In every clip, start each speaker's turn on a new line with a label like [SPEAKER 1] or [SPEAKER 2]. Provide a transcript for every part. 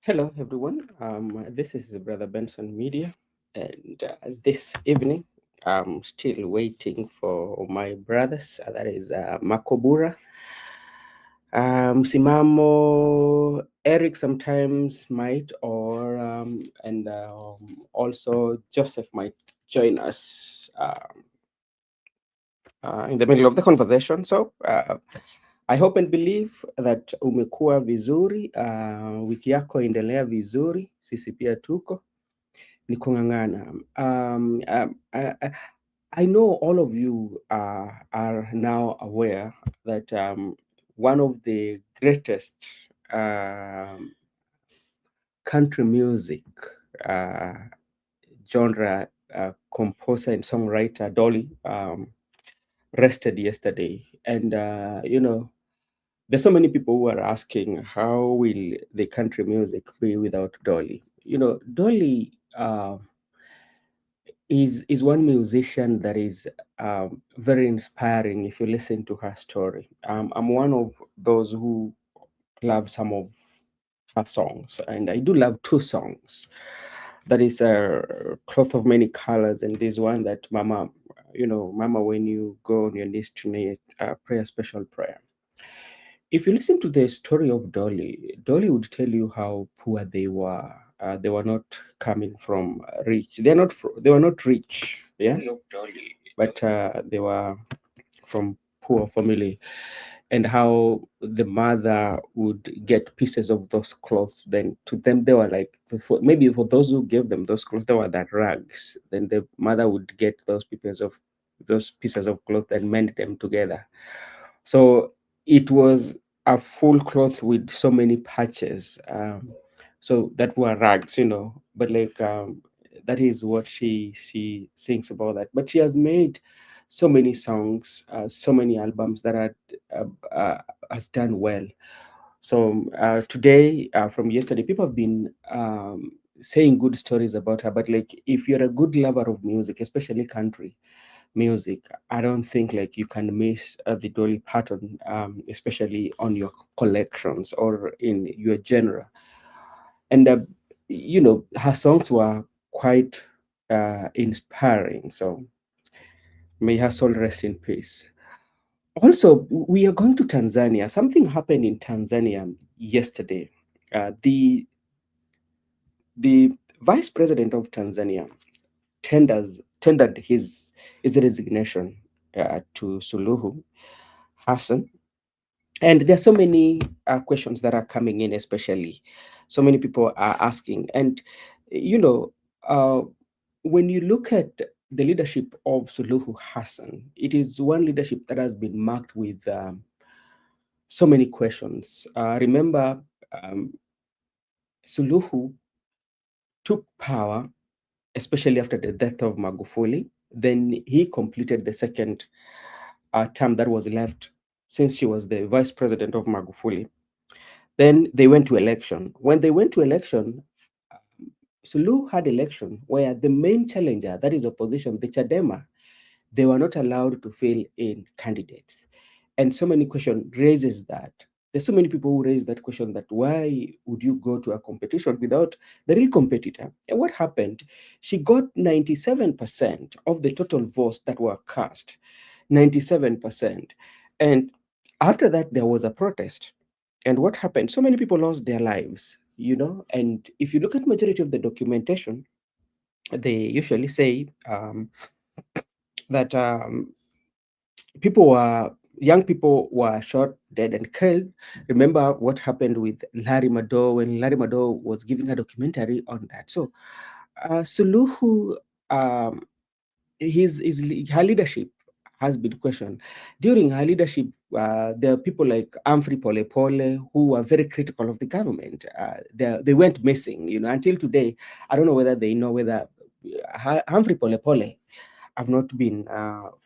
[SPEAKER 1] Hello, everyone. This is Brother Benson Media, and this evening I'm still waiting for my brothers. That is Makobura, Simamo, Eric sometimes might, or and also Joseph might join us in the middle of the conversation. So I hope and believe that umekuwa vizuri, wiki yako endelea vizuri, sisi pia tuko ni kung'ang'ana. I know all of you are now aware that one of the greatest um, country music uh, genre composer and songwriter Dolly rested yesterday, and there's so many people who are asking how will the country music be without Dolly. Dolly is one musician that is very inspiring if you listen to her story. I'm one of those who love some of her songs, and I do love two songs. That is Cloth of Many Colors, and this one that Mama, Mama, when you go on your knees tonight, pray a special prayer. If you listen to the story of Dolly, Dolly would tell you how poor they were. They were not coming from rich. They were not rich. Yeah, but they were from poor family, and how the mother would get pieces of those clothes. Then to them, they were like maybe for those who gave them those clothes, they were that rags. Then the mother would get those pieces of cloth and mend them together. So it was a full cloth with so many patches. So that were rags, but like that is what she sings about that. But she has made so many songs, so many albums that are has done well. So today, from yesterday, people have been saying good stories about her. But like, if you're a good lover of music, especially country music, I don't think like you can miss the Dolly Parton, especially on your collections or in your genre. And her songs were quite inspiring. So may her soul rest in peace. Also, we are going to Tanzania. Something happened in Tanzania yesterday. The vice president of Tanzania tendered his resignation to Suluhu Hassan, and there are so many questions that are coming in, especially so many people are asking, and you know, uh, when you look at the leadership of Suluhu Hassan, it is one leadership that has been marked with so many questions. Remember, um, Suluhu took power, especially after the death of Magufuli. Then he completed the second term that was left since she was the vice president of Magufuli. Then they went to election. When they went to election, Suluhu had election where the main challenger, that is opposition, the Chadema, they were not allowed to fill in candidates. And so many questions raises that. There's so many people who raise that question that why would you go to a competition without the real competitor? And what happened? She got 97% of the total votes that were cast. 97%. And after that, there was a protest. And what happened? So many people lost their lives, And if you look at majority of the documentation, they usually say that young people were shot, dead, and killed. Remember what happened with Larry Madowo when Larry Madowo was giving a documentary on that. So Suluhu, um, her leadership has been questioned. During her leadership, there are people like Humphrey Pole Pole who were very critical of the government. They went missing, until today. I don't know whether they know whether Humphrey Pole Pole have not been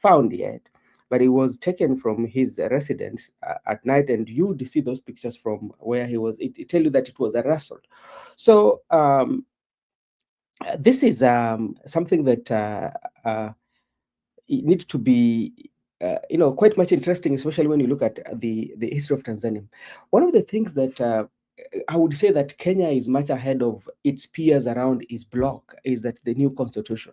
[SPEAKER 1] found yet. But he was taken from his residence at night, and you would see those pictures from where he was. It tell you that it was a assault. So this is something that it needs to be quite much interesting, especially when you look at the history of Tanzania. One of the things that I would say that Kenya is much ahead of its peers around its bloc is that the new constitution.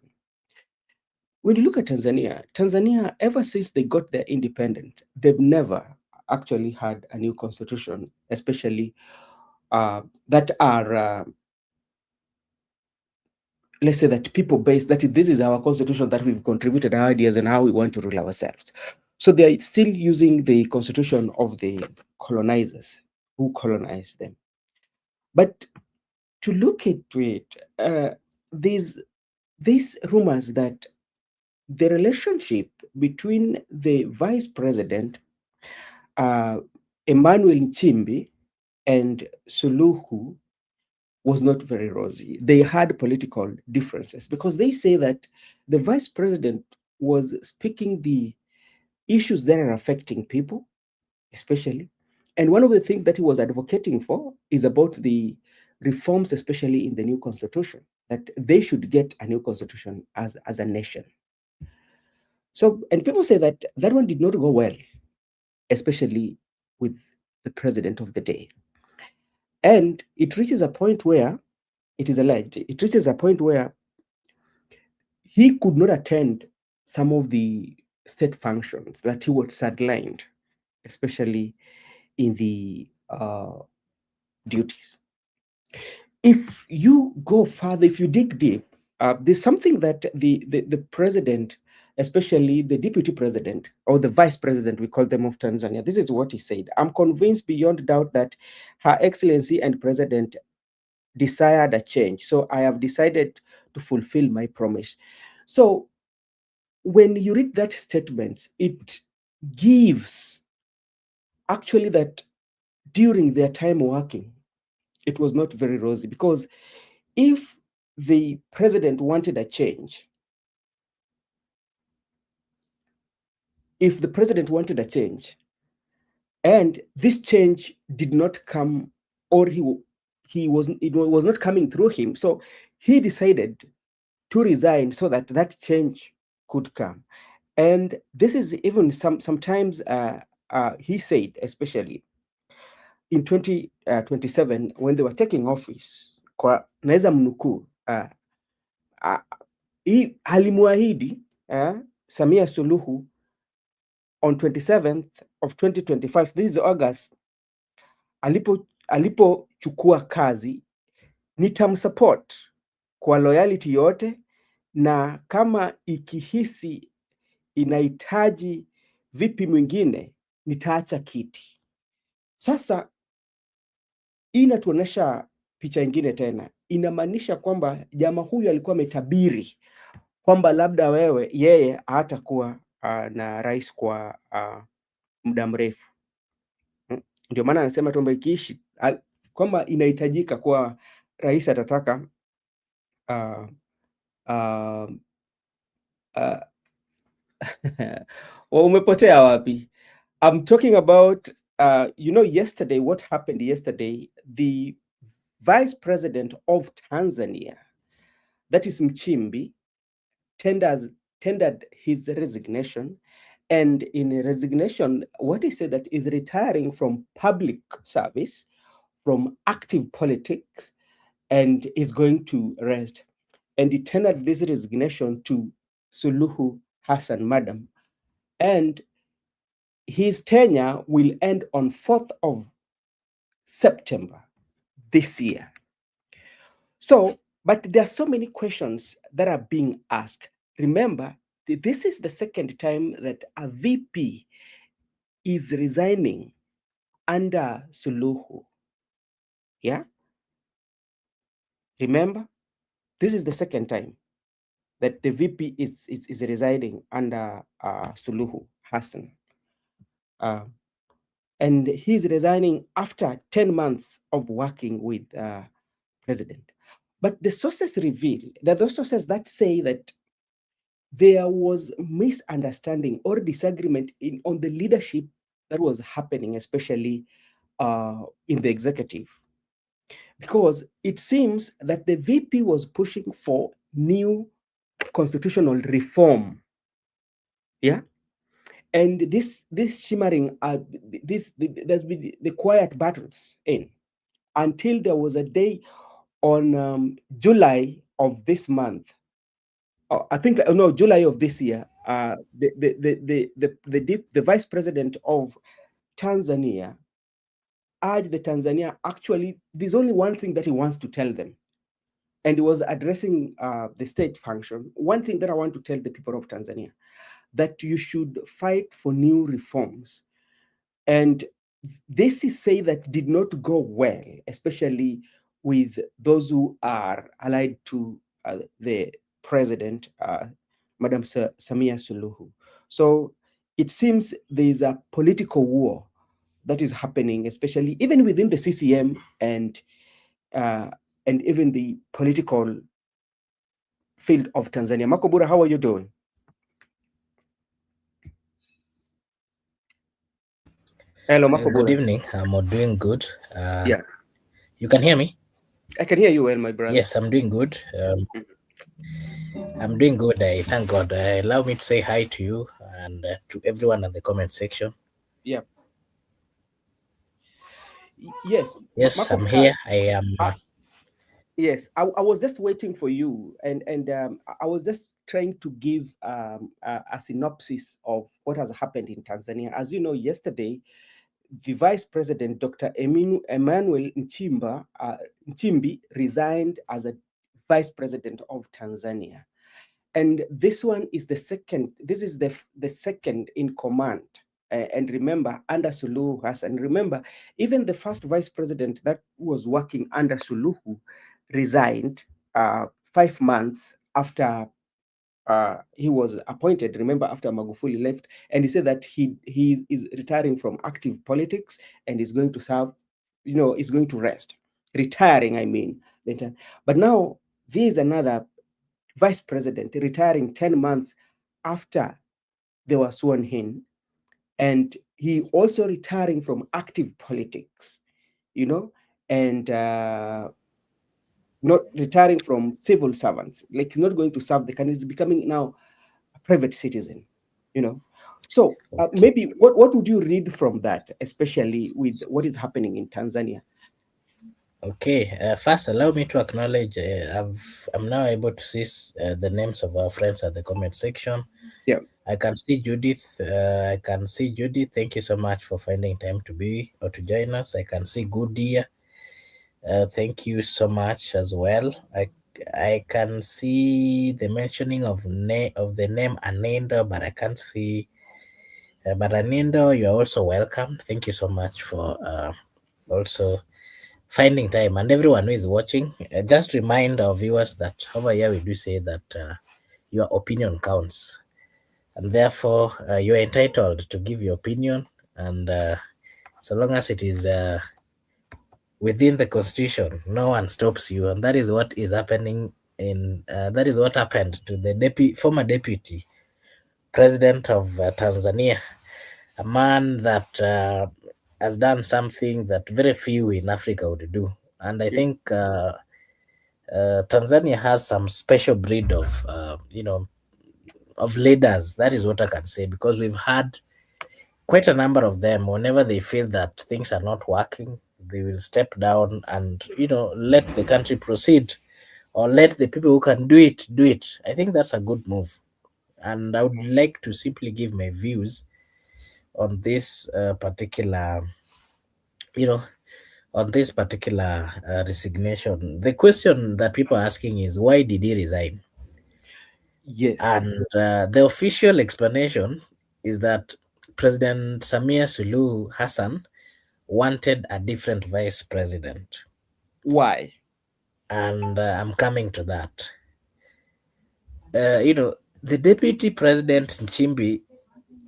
[SPEAKER 1] When you look at Tanzania, Tanzania, ever since they got their independence, they've never actually had a new constitution, especially that are, let's say that people based, that this is our constitution, that we've contributed our ideas and how we want to rule ourselves. So they're still using the constitution of the colonizers who colonized them. But to look into it, there's these rumors that the relationship between the vice president, Emmanuel Nchimbi, and Suluhu was not very rosy. They had political differences because they say that the vice president was speaking the issues that are affecting people, especially. And one of the things that he was advocating for is about the reforms, especially in the new constitution, that they should get a new constitution as a nation. So, and people say that that one did not go well, especially with the president of the day. And it reaches a point where, it is alleged, it reaches a point where he could not attend some of the state functions, that he was sidelined, especially in the duties. If you go further, if you dig deep, there's something that the president, especially the deputy president or the vice president, we call them, of Tanzania, this is what he said: "I'm convinced beyond doubt that Her Excellency and President desired a change. So I have decided to fulfill my promise." So when you read that statement, it gives actually that during their time working, it was not very rosy, because if the president wanted a change, if the president wanted a change, and this change did not come, or it was not coming through him, so he decided to resign so that that change could come. And this is even sometimes he said, especially in 2027 when they were taking office, kwa naweza mnukuu, alimwahidi Samia Suluhu on 27th of 2025, this is August, alipochukua kazi, nitamsupport kwa loyalty yote, na kama ikihisi inahitaji vipi mwingine, nitaacha kiti. Sasa hii inatuonyesha picha ingine tena, inamaanisha kwamba jamaa huyu alikuwa ametabiri kwamba labda yeye hatakuwa na rais kwa muda mrefu. Ndio maana anasema kwamba ikiishi kwamba inahitajika kuwa rais atataka uh, uh, umepotea wapi? I'm talking about yesterday, what happened yesterday, the vice president of Tanzania, that is Mchimbi, tendered his resignation. And in resignation, what he said that is retiring from public service, from active politics, and is going to rest. And he tendered this resignation to Suluhu Hassan, madam. And his tenure will end on 4th of September this year. So, but there are so many questions that are being asked. Remember, this is the second time that a VP is resigning under Suluhu. Yeah? Remember, this is the second time that the VP is residing under Suluhu Hassan. And he's resigning after 10 months of working with president. But the sources reveal, there are those sources that say that there was misunderstanding or disagreement on the leadership that was happening, especially in the executive. Because it seems that the VP was pushing for new constitutional reform. Yeah. And this shimmering, there's been the quiet battles in. until there was a day on July of this month. I think no, July of this year. The vice president of Tanzania urged the Tanzania, actually, there's only one thing that he wants to tell them, and he was addressing the state function. One thing that I want to tell the people of Tanzania, that you should fight for new reforms. And this is say that did not go well, especially with those who are allied to the president, Madam Samia Suluhu. So it seems there is a political war that is happening, especially even within the CCM uh, and even the political field of Tanzania. Makobura, how are you doing? Hello,
[SPEAKER 2] Good
[SPEAKER 1] Makobura.
[SPEAKER 2] evening. I'm doing good.
[SPEAKER 1] Yeah,
[SPEAKER 2] You can hear me?
[SPEAKER 1] I can hear you well, my brother.
[SPEAKER 2] Yes, I'm doing good. I'm doing good. I thank God. Allow me to say hi to you and to everyone in the comment section.
[SPEAKER 1] Yeah. Yes,
[SPEAKER 2] Yes, I'm
[SPEAKER 1] Makobura.
[SPEAKER 2] here. I am.
[SPEAKER 1] Yes, I was just waiting for you, and I was just trying to give a synopsis of what has happened in Tanzania. As you know, yesterday the Vice President, Dr. Emmanuel Nchimbi, resigned as a Vice President of Tanzania. And this one is the second, this is the second in command. And remember, under Suluhu Hassan, remember, even the first vice president that was working under Suluhu resigned 5 months after he was appointed. Remember, after Magufuli left, and he said that he is retiring from active politics and is going to serve, is going to rest. Retiring, I mean. But now there is another vice president retiring 10 months after they were sworn in, and he also retiring from active politics, you know, and not retiring from civil servants, like he's not going to serve the country, he's becoming now a private citizen, you know. So
[SPEAKER 2] Okay.
[SPEAKER 1] maybe what would you read from that, especially with what is happening in Tanzania?
[SPEAKER 2] Okay. First, allow me to acknowledge. I'm now able to see the names of our friends at the comment section.
[SPEAKER 1] Yeah.
[SPEAKER 2] I can see Judith. I can see Judith. Thank you so much for finding time to be or to join us. I can see Goodyear. Thank you so much as well. I can see the mentioning of the name Anendo, but I can't see. But Anendo, you are also welcome. Thank you so much for also finding time, and everyone who is watching. Just remind our viewers that over here we do say that your opinion counts, and therefore you are entitled to give your opinion, and so long as it is within the constitution, no one stops you, and that is what is happening in that is what happened to the former deputy president of Tanzania, a man that has done something that very few in Africa would do. And I
[SPEAKER 1] Yeah.
[SPEAKER 2] think Tanzania has some special breed of of leaders. That is what I can say, because we've had quite a number of them. Whenever they feel that things are not working, they will step down and let the country proceed, or let the people who can do it. I think that's a good move, and I would like to simply give my views on this particular you know on this particular resignation. The question that people are asking is, why did he resign?
[SPEAKER 1] Yes.
[SPEAKER 2] And the official explanation is that President Samia Suluhu Hassan wanted a different vice president.
[SPEAKER 1] Why?
[SPEAKER 2] And I'm coming to that. The deputy president Nchimbi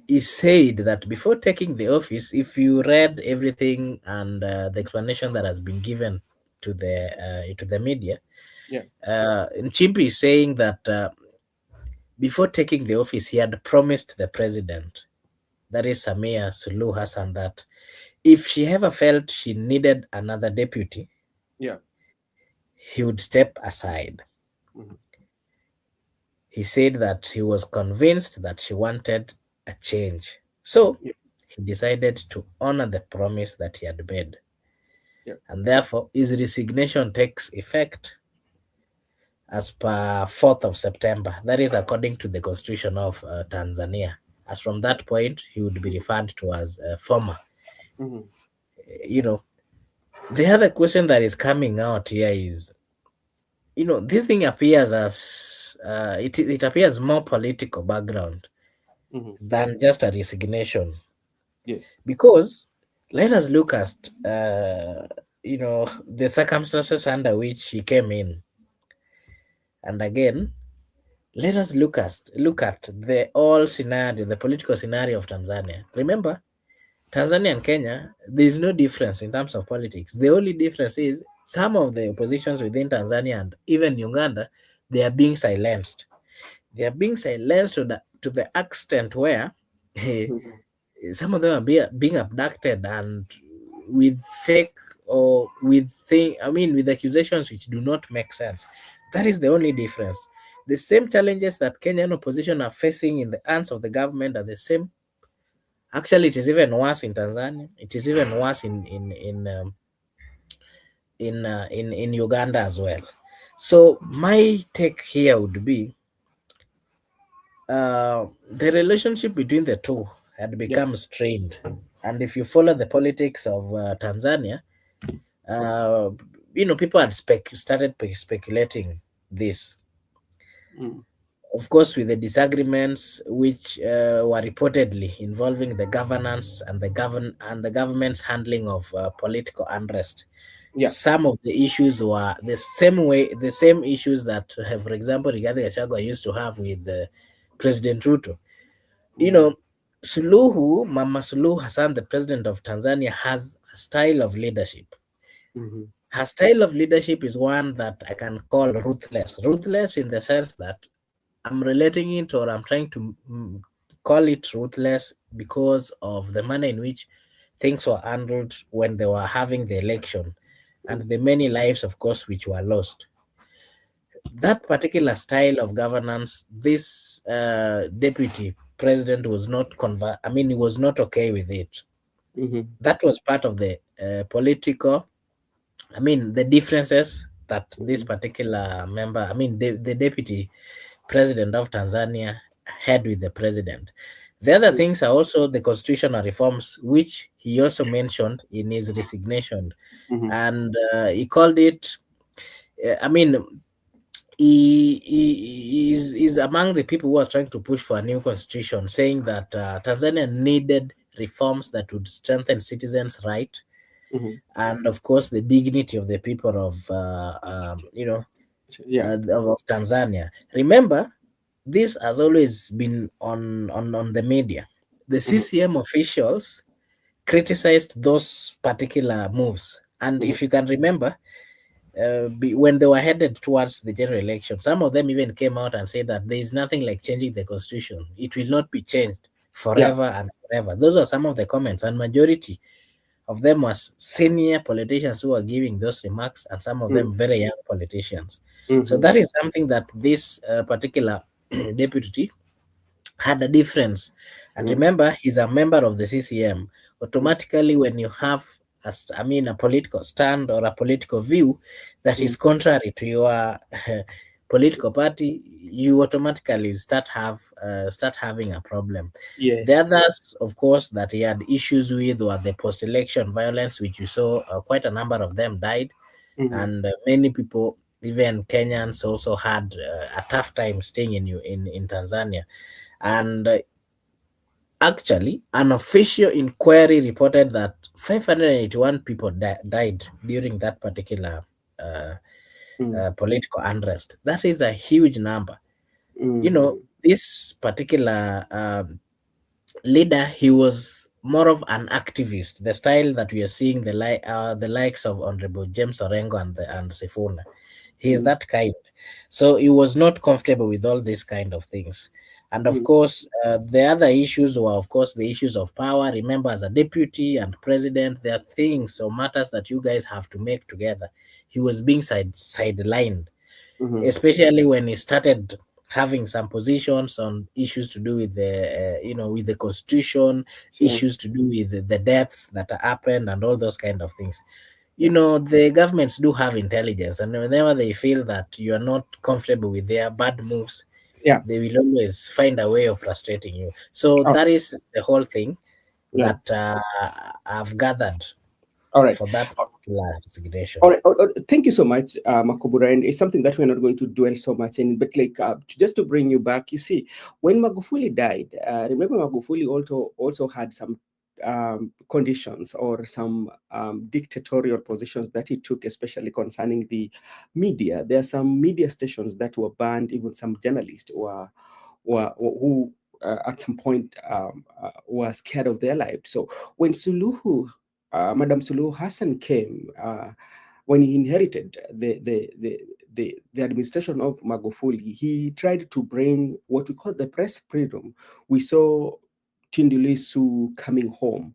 [SPEAKER 2] is said that before taking the office, if you read everything and the explanation that has been given to the media,
[SPEAKER 1] Yeah.
[SPEAKER 2] Nchimbi is saying that before taking the office, he had promised the president, that is Samia Suluhu Hassan, that if she ever felt she needed another deputy,
[SPEAKER 1] Yeah.
[SPEAKER 2] he would step aside.
[SPEAKER 1] Mhm.
[SPEAKER 2] He said that he was convinced that she wanted a change. So
[SPEAKER 1] Yeah.
[SPEAKER 2] he decided to honor the promise that he had made.
[SPEAKER 1] Yeah.
[SPEAKER 2] and therefore his resignation takes effect as per 4th of September. That is according to the constitution of Tanzania. As from that point, he would be referred to as a former.
[SPEAKER 1] Mm-hmm.
[SPEAKER 2] You know, the other question that is coming out here is, this thing appears as it appears more political background
[SPEAKER 1] Mm-hmm.
[SPEAKER 2] than just a resignation,
[SPEAKER 1] Yes.
[SPEAKER 2] because let us look at the circumstances under which he came in, and again let us look at the all scenario, the political scenario of Tanzania. Remember, Tanzania and Kenya, there is no difference in terms of politics. The only difference is some of the oppositions within Tanzania and even Uganda, they are being silenced. They are being silenced to the extent where
[SPEAKER 1] Mm-hmm.
[SPEAKER 2] some of them are being abducted and with fake or with with accusations which do not make sense. That is the only difference. The same challenges that Kenyan opposition are facing in the hands of the government are the same. Actually, it is even worse in Tanzania. It is even worse in Uganda as well. So my take here would be, the relationship between the two had
[SPEAKER 1] Yeah.
[SPEAKER 2] become strained, and if you follow the politics of Tanzania, uh, people had started speculating this.
[SPEAKER 1] Mm.
[SPEAKER 2] Of course, with the disagreements which were reportedly involving the governance and the government's handling of political unrest.
[SPEAKER 1] Yeah.
[SPEAKER 2] Some of the issues were the same issues that, for example, Rigathi Gachagua used to have with President Ruto. You
[SPEAKER 1] Mm-hmm.
[SPEAKER 2] know, Mama Suluhu Hassan, the president of Tanzania, has a style of leadership.
[SPEAKER 1] Mm-hmm.
[SPEAKER 2] Her style of leadership is one that I can call ruthless. Ruthless in the sense that I'm relating it, or I'm trying to call it ruthless because of the manner in which things were handled when they were having the election and the many lives, of course, which were lost. That particular style of governance, this deputy president was not he was not okay with it.
[SPEAKER 1] Mm-hmm.
[SPEAKER 2] That was part of the political, the differences that this
[SPEAKER 1] Mm-hmm.
[SPEAKER 2] particular member, the deputy president of Tanzania had with the president. The other things are also the constitutional reforms, which he also mentioned in his resignation.
[SPEAKER 1] Mm-hmm.
[SPEAKER 2] And he called it, uh, I mean, is among the people who are trying to push for a new constitution, saying that Tanzania needed reforms that would strengthen citizens' right
[SPEAKER 1] Mm-hmm.
[SPEAKER 2] and, of course, the dignity of the people of
[SPEAKER 1] Yeah.
[SPEAKER 2] of Tanzania. Remember, this has always been on the media. The
[SPEAKER 1] Mm-hmm.
[SPEAKER 2] CCM officials criticized those particular moves, and
[SPEAKER 1] Mm-hmm.
[SPEAKER 2] if you can remember, when they were headed towards the general election, some of them even came out and said that there is nothing like changing the constitution. It will not be changed
[SPEAKER 1] Yeah.
[SPEAKER 2] forever and forever. Those are some of the comments, and majority of them was senior politicians who were giving those remarks, and some of them very young politicians. So
[SPEAKER 1] Mm-hmm.
[SPEAKER 2] that is something that this particular deputy had a difference. And
[SPEAKER 1] Mm-hmm.
[SPEAKER 2] remember, he's a member of the CCM. Automatically, when you have a political stand or a political view that
[SPEAKER 1] Mm-hmm.
[SPEAKER 2] is contrary to your political party, you automatically start having a problem. The
[SPEAKER 1] Yes.
[SPEAKER 2] others, of course, that he had issues with were the post-election violence, which you saw quite a number of them died,
[SPEAKER 1] Mm-hmm.
[SPEAKER 2] and many people, even Kenyans, also had a tough time staying in Tanzania. And actually, an official inquiry reported that 581 people died during that particular uh,
[SPEAKER 1] Mm-hmm.
[SPEAKER 2] political unrest. That is a huge number.
[SPEAKER 1] Mm-hmm.
[SPEAKER 2] This particular leader, he was more of an activist, the style that we are seeing the likes of Honorable James Orengo and Sifuna. He is that kind. So he was not comfortable with all these kind of things. And of
[SPEAKER 1] Mm-hmm.
[SPEAKER 2] course, the other issues were, of course, the issues of power. Remember, as a deputy and president, there are things or matters that you guys have to make together. He was being sidelined,
[SPEAKER 1] Mm-hmm.
[SPEAKER 2] especially when he started having some positions on issues to do with with the constitution,
[SPEAKER 1] Sure.
[SPEAKER 2] issues to do with the deaths that happened, and all those kind of things. you know, the governments do have intelligence, and whenever they feel that you are not comfortable with their bad moves,
[SPEAKER 1] Yeah.
[SPEAKER 2] they will always find a way of frustrating you. So
[SPEAKER 1] Oh,
[SPEAKER 2] that is the whole thing
[SPEAKER 1] yeah.
[SPEAKER 2] that I've gathered
[SPEAKER 1] All right.
[SPEAKER 2] for that particular resignation.
[SPEAKER 1] All right. Thank you so much, Makobura. And it's something that we're not going to dwell so much in. But like, just to bring you back, you see, when Magufuli died, remember Magufuli also had some conditions or some dictatorial positions that he took, especially concerning the media. There are some media stations that were banned. Even some journalists who at some point were scared of their lives. So when Madam Suluhu Hassan came, when he inherited the administration of Magufuli, he tried to bring what we call the press freedom. We saw Tindulisu coming home.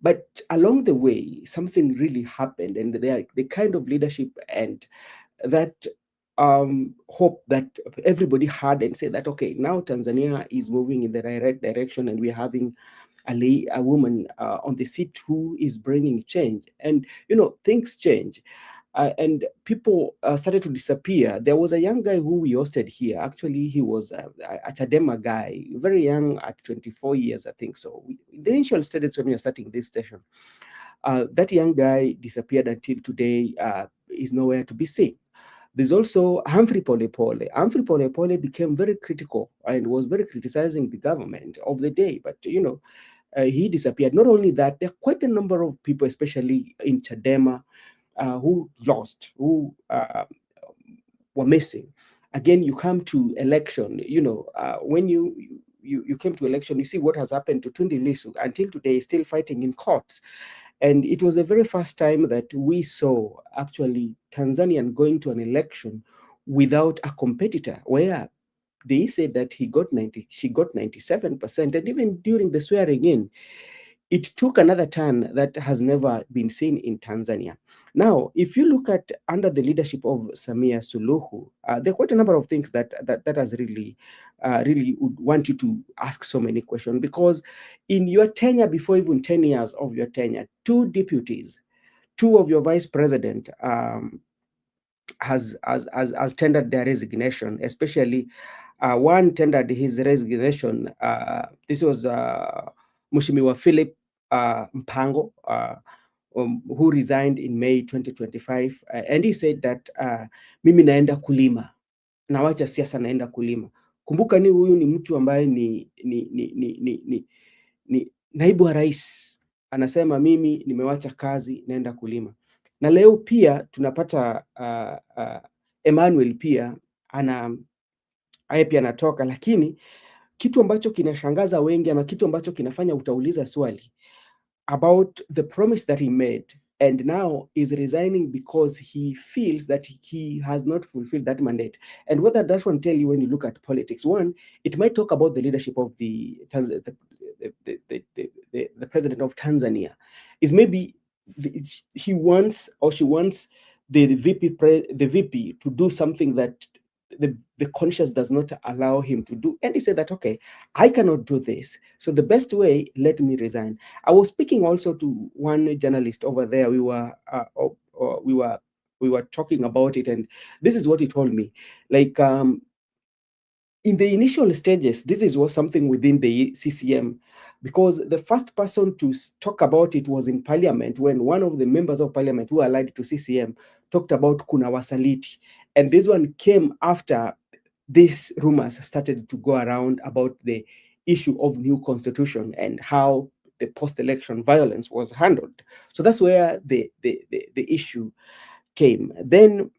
[SPEAKER 1] But along the way, something really happened, and the kind of leadership and that hope that everybody had and said that, okay, now Tanzania is moving in the right direction, and we're having a woman on the seat who is bringing change. And, things change. And people started to disappear. There was a young guy who we hosted here. Actually, he was a Chadema guy, very young, at 24 years, I think so. The initial stages when we were starting this station, that young guy disappeared until today, is nowhere to be seen. There's also Humphrey Polepole. Humphrey Polepole became very critical and was very criticizing the government of the day. But, he disappeared. Not only that, there are quite a number of people, especially in Chadema, who lost, who were missing. Again, you come to election, when you came to election, you see what has happened to Tundi Lisu. Until today, still fighting in courts. And it was the very first time that we saw actually Tanzanian going to an election without a competitor, where they said that she got 97%. And even during the swearing in, it took another turn that has never been seen in Tanzania. Now, if you look at under the leadership of Samia Suluhu, there are quite a number of things that has really would want you to ask so many questions, because in your tenure, before even 10 years of your tenure, two deputies, two of your vice president has tendered their resignation, especially one tendered his resignation. This was Mushimiwa Philip Mpango, who resigned in May 2025. And he said that mimi naenda kulima, nawacha siasa, naenda kulima. Kumbuka ni huyu ni mtu ambaye ni naibu wa rais, anasema mimi nimewacha kazi, naenda kulima. Na leo pia tunapata Emmanuel pia aye pia anatoka, lakini kitu ambacho kinashangaza wengi, ama kitu ambacho kinafanya utauliza swali about the promise that he made, and now is resigning because he feels that he has not fulfilled that mandate. And what that does one tell you when you look at politics, one, it might talk about the leadership of the president of Tanzania, is maybe he wants, or she wants, the VP to do something that the conscience does not allow him to do. And he said that, okay, I cannot do this, so the best way, let me resign. I was speaking also to one journalist over there. We were talking about it, and this is what he told me. Like, in the initial stages, this was something within the CCM, because the first person to talk about it was in parliament, when one of the members of parliament who allied to CCM talked about kuna wasaliti. And this one came after these rumors started to go around about the issue of new constitution and how the post-election violence was handled. So that's where the issue came. Then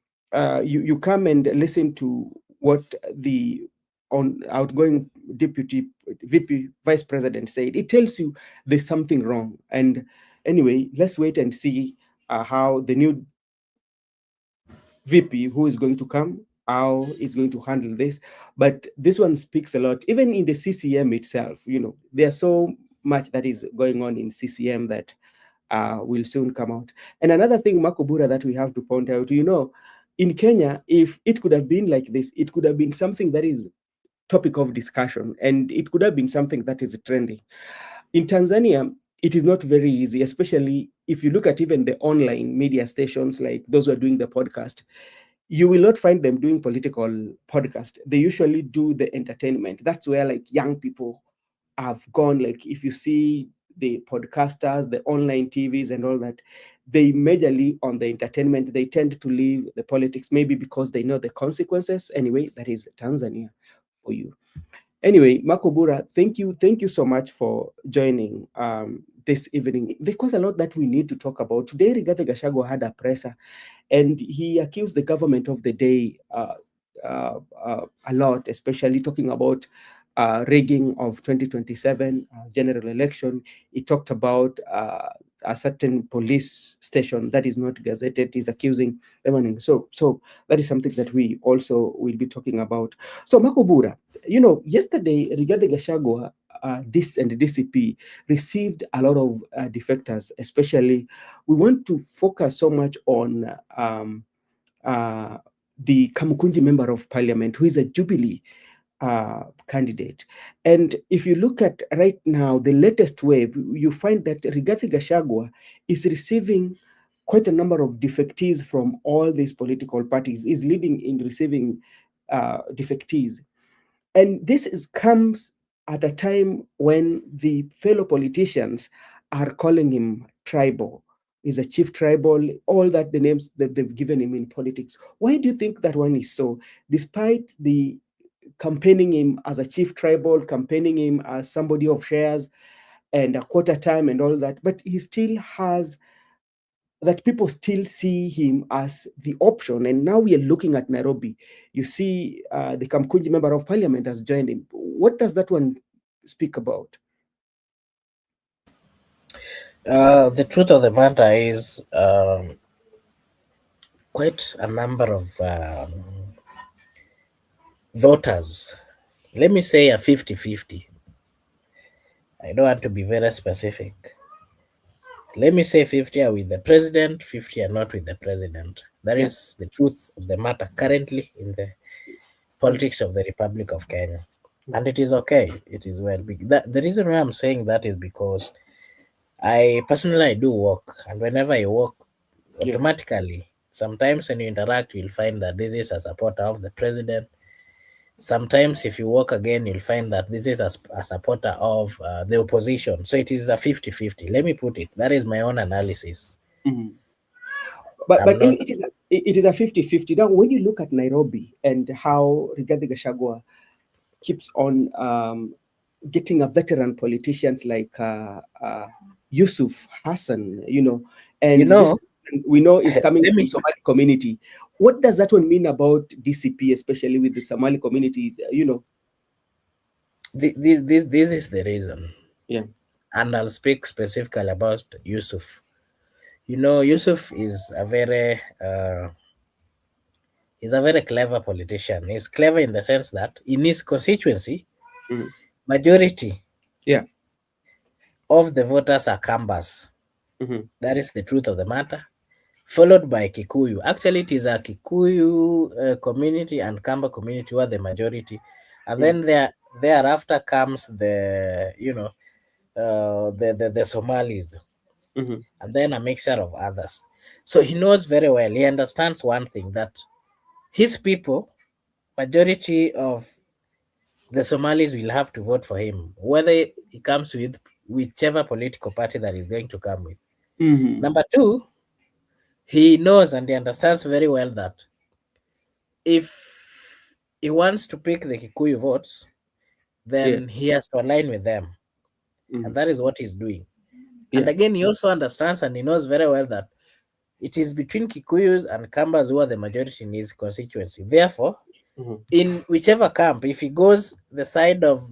[SPEAKER 1] you come and listen to what the outgoing deputy VP vice president said. It tells you there's something wrong. And anyway, let's wait and see how the new VP who is going to come, how is going to handle this. But this one speaks a lot. Even in the CCM itself, there's so much that is going on in CCM that will soon come out. And another thing, Makobura, that we have to point out, in Kenya, if it could have been like this, it could have been something that is topic of discussion, and it could have been something that is trending. In Tanzania, it is not very easy, especially if you look at even the online media stations like those who are doing the podcast. You will not find them doing political podcast. They usually do the entertainment. That's where like young people have gone. Like if you see the podcasters, the online TVs and all that, they majorly on the entertainment. They tend to leave the politics, maybe because they know the consequences. Anyway, that is Tanzania for you. Anyway, Makobura, thank you so much for joining this evening. There's a lot that we need to talk about today. Rigathi Gachagua had a presser, and he accused the government of the day a lot, especially talking about rigging of 2027 general election. He talked about a certain police station that is not gazetted. He's accusing them. And so that is something that we also will be talking about. So Makobura, yesterday Rigathi Gachagua, this and the DCP received a lot of defectors, especially we want to focus so much on uh, the Kamukunji member of parliament, who is a Jubilee candidate. And if you look at right now, the latest wave, you find that Rigathi Gachagua is receiving quite a number of defectees from all these political parties, is leading in receiving defectees. And comes at a time when the fellow politicians are calling him tribal. He's a chief tribal, all that the names that they've given him in politics. Why do you think that one is so? Despite the campaigning him as a chief tribal, campaigning him as somebody of shares and a quarter time and all that, but he still has that people still see him as the option. And now we are looking at Nairobi. You see, the Kamkunji member of parliament has joined him. What does that one speak about?
[SPEAKER 2] The truth of the matter is, quite a number of voters, let me say a 50-50. I don't want to be very specific. Let me say 50 are with the president, 50 are not with the president. That
[SPEAKER 1] Yeah.
[SPEAKER 2] is the truth of the matter currently in the politics of the Republic of Kenya. And it is okay. It is well. The reason why I'm saying that is because I personally do work, and whenever I work,
[SPEAKER 1] Yeah.
[SPEAKER 2] automatically, sometimes when you interact, you'll find that this is a supporter of the president. Sometimes, if you work again, you'll find that this is a supporter of the opposition. So it is a 50-50. Let me put it. That is my own analysis.
[SPEAKER 1] Mhm. But
[SPEAKER 2] I'm not.
[SPEAKER 1] it is a 50-50. Now, when you look at Nairobi and how Rigathi Gachagua keeps on getting a veteran politicians like Yusuf Hassan,
[SPEAKER 2] You
[SPEAKER 1] and
[SPEAKER 2] know,
[SPEAKER 1] Yusuf we know is coming
[SPEAKER 2] let
[SPEAKER 1] from
[SPEAKER 2] me.
[SPEAKER 1] Somali community. What does that one mean about DCP, especially with the Somali communities?
[SPEAKER 2] This is the reason.
[SPEAKER 1] Yeah.
[SPEAKER 2] And I'll speak specifically about Yusuf. Yusuf is a very clever politician. He's clever in the sense that in his constituency,
[SPEAKER 1] Mhm.
[SPEAKER 2] majority
[SPEAKER 1] Yeah.
[SPEAKER 2] of the voters are Kambas.
[SPEAKER 1] Hmm.
[SPEAKER 2] That is the truth of the matter. Followed by Kikuyu. Actually, it is a Kikuyu community and Kamba community who are the majority, and
[SPEAKER 1] Yeah.
[SPEAKER 2] then thereafter comes the Somalis,
[SPEAKER 1] Hmm.
[SPEAKER 2] and then a mixture of others. So he knows very well. He understands one thing, that his people, majority of the Somalis will have to vote for him, whether he comes with whichever political party that is going to come with.
[SPEAKER 1] Hmm.
[SPEAKER 2] Number two, he knows and he understands very well that if he wants to pick the Kikuyu votes,
[SPEAKER 1] Yeah.
[SPEAKER 2] then he has to align with them. And
[SPEAKER 1] Hmm.
[SPEAKER 2] that is what he's doing. And
[SPEAKER 1] Yeah.
[SPEAKER 2] again, he also understands and he knows very well that it is between Kikuyus and Kambas who are the majority in his constituency. Therefore,
[SPEAKER 1] Hmm.
[SPEAKER 2] in whichever camp, if he goes the side of,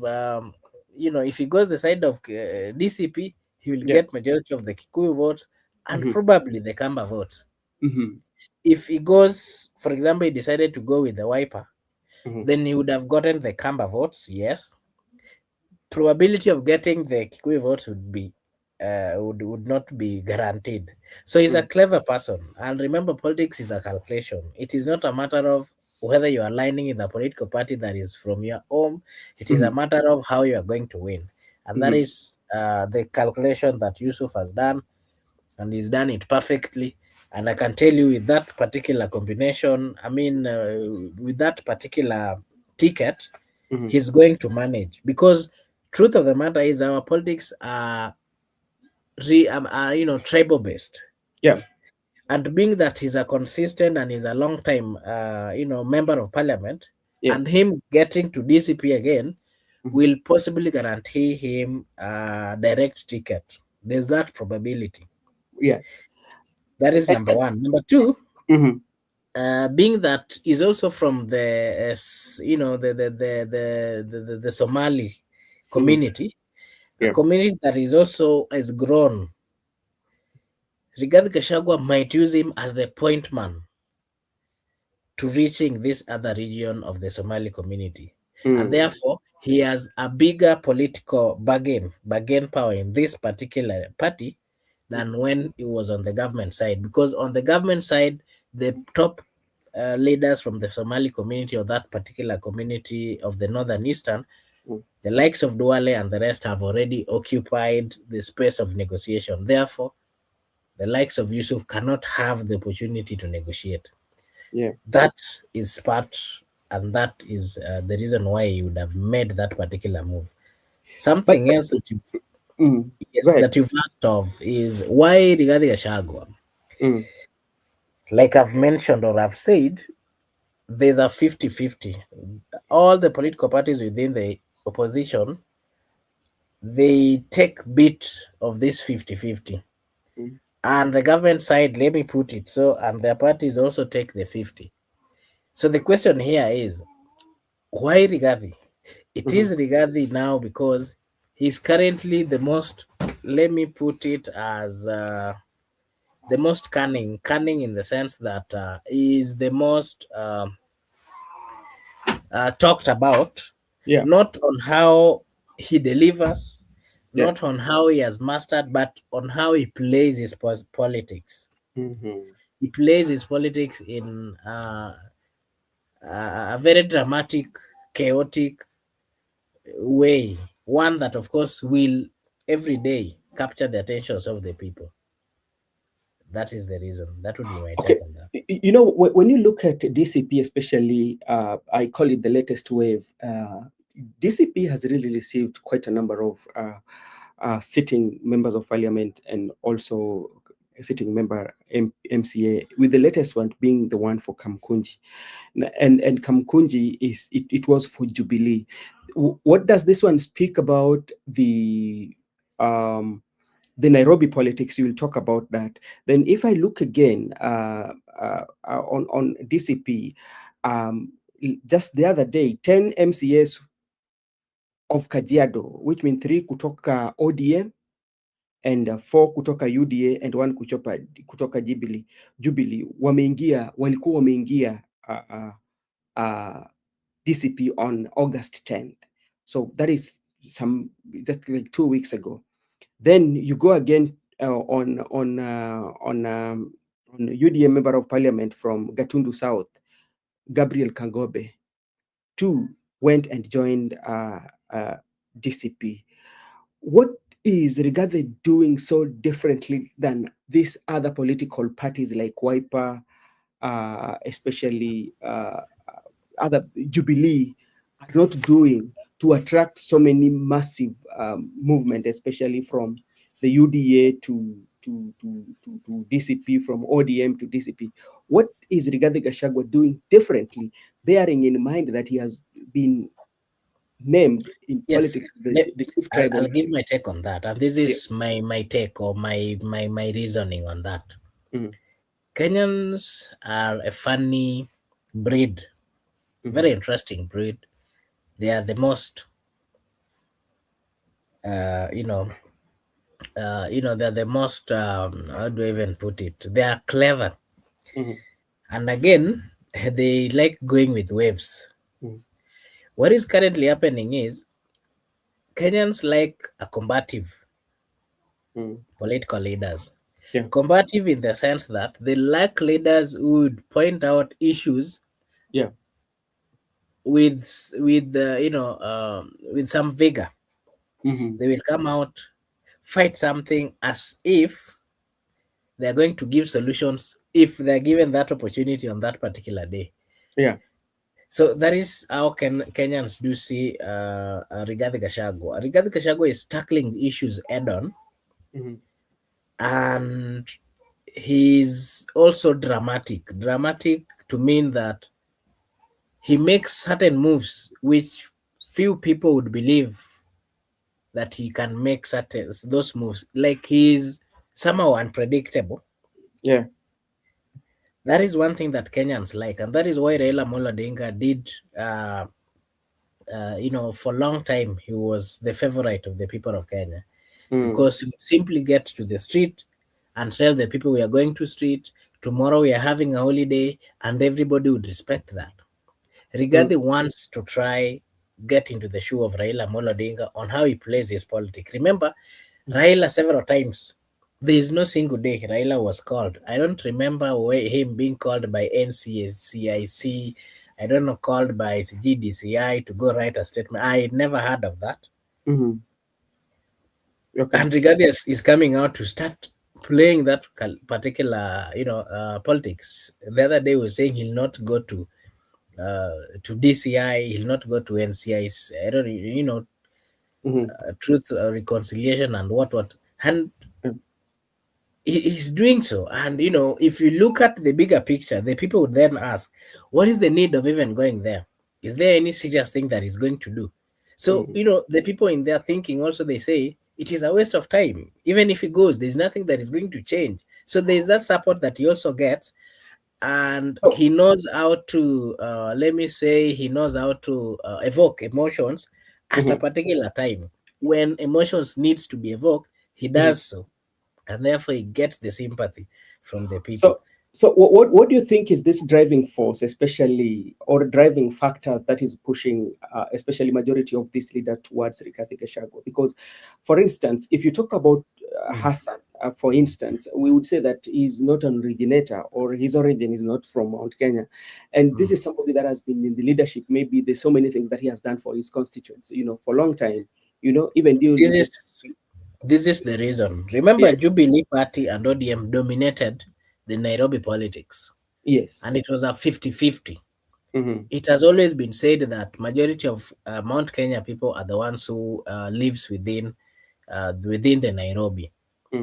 [SPEAKER 2] if he goes the side of DCP, he will
[SPEAKER 1] Yeah.
[SPEAKER 2] get majority of the Kikuyu votes and
[SPEAKER 1] Hmm.
[SPEAKER 2] probably the Kamba votes.
[SPEAKER 1] Hmm.
[SPEAKER 2] If he goes, for example, he decided to go with the Wiper,
[SPEAKER 1] Hmm.
[SPEAKER 2] then he would have gotten the Kamba votes, yes. Probability of getting the Kikuyu votes would not be guaranteed. So he's a
[SPEAKER 1] Hmm.
[SPEAKER 2] clever person. And remember, politics is a calculation. It is not a matter of whether you are aligning with a political party that is from your home. It is a
[SPEAKER 1] Hmm.
[SPEAKER 2] matter of how you are going to win. and that
[SPEAKER 1] Mhm.
[SPEAKER 2] is the calculation that Yusuf has done, and he's done it perfectly. And I can tell you, with that particular combination, I mean, with that particular ticket,
[SPEAKER 1] Mhm.
[SPEAKER 2] he's going to manage, because truth of the matter is our politics are tribal based.
[SPEAKER 1] Yeah.
[SPEAKER 2] And being that he's a consistent and he's a long time member of parliament,
[SPEAKER 1] Yeah.
[SPEAKER 2] and him getting to DCP again
[SPEAKER 1] Mhm.
[SPEAKER 2] will possibly guarantee him a direct ticket. There's that probability.
[SPEAKER 1] Yeah.
[SPEAKER 2] That is number one. Number two,
[SPEAKER 1] Mhm.
[SPEAKER 2] being that is also from the the Somali
[SPEAKER 1] Mhm.
[SPEAKER 2] community, a
[SPEAKER 1] Yeah.
[SPEAKER 2] community that is also has grown. Rigathi Gachagua might use him as the point man to reaching this other region of the Somali community. And
[SPEAKER 1] Mm.
[SPEAKER 2] therefore, he has a bigger political bargain power in this particular party than when he was on the government side. Because on the government side, the top leaders from the Somali community, or that particular community of the Northern Eastern,
[SPEAKER 1] Mm.
[SPEAKER 2] the likes of Duale and the rest, have already occupied the space of negotiation. Therefore, the likes of Yusuf cannot have the opportunity to negotiate.
[SPEAKER 1] Yeah.
[SPEAKER 2] That is part, and that is the reason why you would have made that particular move. Something
[SPEAKER 1] But
[SPEAKER 2] else that you
[SPEAKER 1] mm. Go
[SPEAKER 2] yes,
[SPEAKER 1] ahead.
[SPEAKER 2] that you've asked of is why Rigathi Gachagua.
[SPEAKER 1] Mm.
[SPEAKER 2] Like I've mentioned or I've said, there's a 50-50. All the political parties within the opposition, they take bit of this 50-50.
[SPEAKER 1] Mm.
[SPEAKER 2] And the government side, let me put it so, and their parties also take the 50. So the question here is, why Rigathi? It
[SPEAKER 1] Mhm.
[SPEAKER 2] is Rigathi now because he's currently the most, let me put it as the most cunning in the sense that he is the most talked about,
[SPEAKER 1] Yeah.
[SPEAKER 2] not on how he delivers,
[SPEAKER 1] Yeah.
[SPEAKER 2] not on how he has mastered, but on how he plays his politics.
[SPEAKER 1] Mhm.
[SPEAKER 2] He plays his politics in a very dramatic, chaotic way, one that, of course, will every day capture the attentions of the people. That is the reason. That would be my
[SPEAKER 1] Okay.
[SPEAKER 2] take on that.
[SPEAKER 1] When you look at DCP, especially, I call it the latest wave. DCP has really received quite a number of sitting members of parliament and also a sitting member MCA, with the latest one being the one for Kamkunji. And Kamkunji it was for Jubilee. What does this one speak about um, the Nairobi politics? You will talk about that. Then, if I look again on DCP, just the other day, 10 MCAs of Kajiado, which means three kutoka ODM and four kutoka UDA and one kutoka Jubilee walikuwa wameingia DCP on August 10th. So that's like 2 weeks ago. Then you go again on UDA member of parliament from Gatundu South, Gabriel Kangobe. Two went and joined DCP. What is Rigathi doing so differently than these other political parties like Wiper, especially other Jubilee, are not doing to attract so many massive movement, especially from the UDA to DCP, from ODM to DCP? What is Rigathi Gachagua doing differently, bearing in mind that he has been named in
[SPEAKER 2] Yes,
[SPEAKER 1] politics the chief
[SPEAKER 2] I'll
[SPEAKER 1] tribal?
[SPEAKER 2] give my take on that, and this
[SPEAKER 1] Yeah.
[SPEAKER 2] is my take, or my reasoning on that.
[SPEAKER 1] Mhm.
[SPEAKER 2] Kenyans are a funny breed,
[SPEAKER 1] Mhm.
[SPEAKER 2] very interesting breed. They are the most, uh, you know, they're the most. How do I even put it? They are clever,
[SPEAKER 1] Mhm.
[SPEAKER 2] and again, they like going with waves.
[SPEAKER 1] Mhm.
[SPEAKER 2] What is currently happening is Kenyans like a combative
[SPEAKER 1] Mhm.
[SPEAKER 2] political leaders.
[SPEAKER 1] Yeah.
[SPEAKER 2] Combative in the sense that they like leaders who would point out issues
[SPEAKER 1] Yeah.
[SPEAKER 2] with with some vigor.
[SPEAKER 1] Mm-hmm.
[SPEAKER 2] They will come out, fight something as if they're going to give solutions if they're given that opportunity on that particular day.
[SPEAKER 1] Yeah.
[SPEAKER 2] So that is how Kenyans do see Rigathi Gachagua. Rigathi Gachagua is tackling issues head on,
[SPEAKER 1] Mm-hmm.
[SPEAKER 2] and he's also dramatic. Dramatic to mean that he makes certain moves which few people would believe that he can make certain those moves. Like he's somehow unpredictable.
[SPEAKER 1] Yeah.
[SPEAKER 2] That is one thing that Kenyans like, and that is why Raila Amolo Odinga did. For a long time, he was the favorite of the people of Kenya
[SPEAKER 1] Mm.
[SPEAKER 2] because he would simply get to the street and tell the people we are going to street tomorrow, we are having a holiday, and everybody would respect that.
[SPEAKER 1] Mm.
[SPEAKER 2] Rigathi wants to try get into the shoe of Raila Amolo Odinga on how he plays his politics. Remember, Raila several times. There is no single day Raila was called. I don't remember him being called by NCCIC. I don't know, called by GDCI to go write a statement. I never heard of that.
[SPEAKER 1] Mm-hmm. Okay.
[SPEAKER 2] And Rigathi is coming out to start playing that particular, politics. The other day was saying he'll not go to DCI, he'll not go to NCI. I don't,
[SPEAKER 1] Mm-hmm.
[SPEAKER 2] truth, reconciliation, and what. And he's doing so. And if you look at the bigger picture, the people would then ask, what is the need of even going there? Is there any serious thing that he's going to do? So
[SPEAKER 1] Mm-hmm.
[SPEAKER 2] the people in their thinking also, they say it is a waste of time. Even if he goes, there's nothing that is going to change. So there's that support that he also gets, and
[SPEAKER 1] So,
[SPEAKER 2] he knows how to let me say, he knows how to evoke emotions at a
[SPEAKER 1] mhm,
[SPEAKER 2] particular time. When emotions needs to be evoked, he
[SPEAKER 1] mhm.
[SPEAKER 2] does so, and therefore he gets the sympathy from the people.
[SPEAKER 1] So, so what do you think is this driving force, especially, or driving factor that is pushing, especially majority of this leader towards Rigathi Gachagua? Because, for instance, if you talk about
[SPEAKER 2] Mm.
[SPEAKER 1] Hassan, for instance, we would say that he's not an originator, or his origin is not from Mount Kenya, and this
[SPEAKER 2] Mm.
[SPEAKER 1] is somebody that has been in the leadership. Maybe there's so many things that he has done for his constituents, for a long time. Even
[SPEAKER 2] This
[SPEAKER 1] during the
[SPEAKER 2] is this is the reason. Remember,
[SPEAKER 1] yes,
[SPEAKER 2] Jubilee Party and ODM dominated the Nairobi politics,
[SPEAKER 1] yes,
[SPEAKER 2] and it was a 50-50.
[SPEAKER 1] hmm,
[SPEAKER 2] It has always been said that majority of Mount Kenya people are the ones who lives within the Nairobi,
[SPEAKER 1] hmm,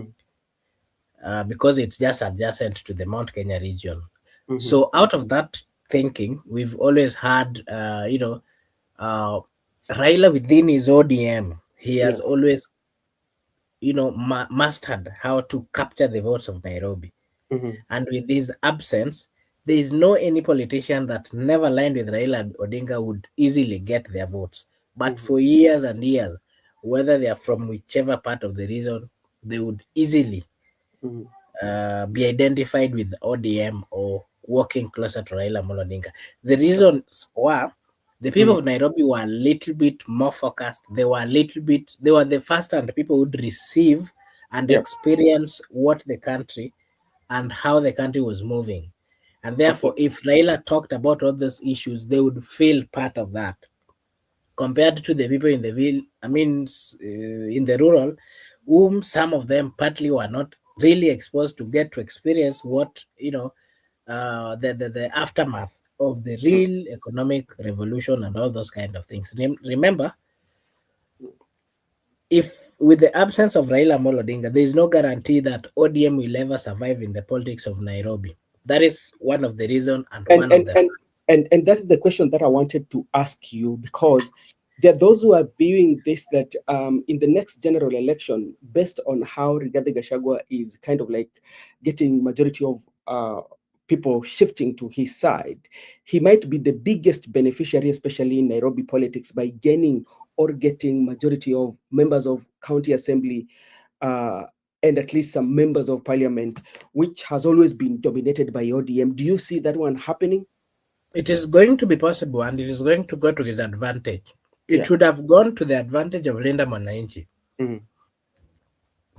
[SPEAKER 2] because it's just adjacent to the Mount Kenya region.
[SPEAKER 1] hmm,
[SPEAKER 2] So out of that thinking, we've always had, uh, Raila within his ODM. He
[SPEAKER 1] yeah,
[SPEAKER 2] has always, mastered how to capture the votes of Nairobi.
[SPEAKER 1] hmm,
[SPEAKER 2] And with his absence, there is no any politician that never lined with Raila Odinga would easily get their votes. But
[SPEAKER 1] hmm,
[SPEAKER 2] for years and years, whether they are from whichever part of the region, they would easily
[SPEAKER 1] hmm,
[SPEAKER 2] be identified with ODM or working closer to Raila Amolo Odinga. The reasons were the people
[SPEAKER 1] hmm,
[SPEAKER 2] of Nairobi were a little bit more focused. They were the first and people would receive and
[SPEAKER 1] yeah,
[SPEAKER 2] experience what the country and how the country was moving. And
[SPEAKER 1] okay,
[SPEAKER 2] therefore, if Raila talked about all those issues, they would feel part of that compared to the people in the in the rural, whom some of them partly were not really exposed to get to experience what, the aftermath of the
[SPEAKER 1] mm,
[SPEAKER 2] real economic revolution and all those kind of things. Remember, if with the absence of Raila Amolo Odinga, there is no guarantee that ODM will ever survive in the politics of Nairobi. That is one of the reasons and
[SPEAKER 1] and
[SPEAKER 2] one of
[SPEAKER 1] and
[SPEAKER 2] the.
[SPEAKER 1] and and that's the question that I wanted to ask you, because there are those who are viewing this that in the next general election, based on how Rigathi Gachagua is kind of like getting majority of people shifting to his side, he might be the biggest beneficiary, especially in Nairobi politics, by gaining or getting majority of members of county assembly, uh, and at least some members of parliament, which has always been dominated by ODM. Do you see that one happening?
[SPEAKER 2] It is going to be possible, and it is going to go to his advantage. It
[SPEAKER 1] Yeah.
[SPEAKER 2] should have gone to the advantage of Linda Mwananchi.
[SPEAKER 1] Mhm.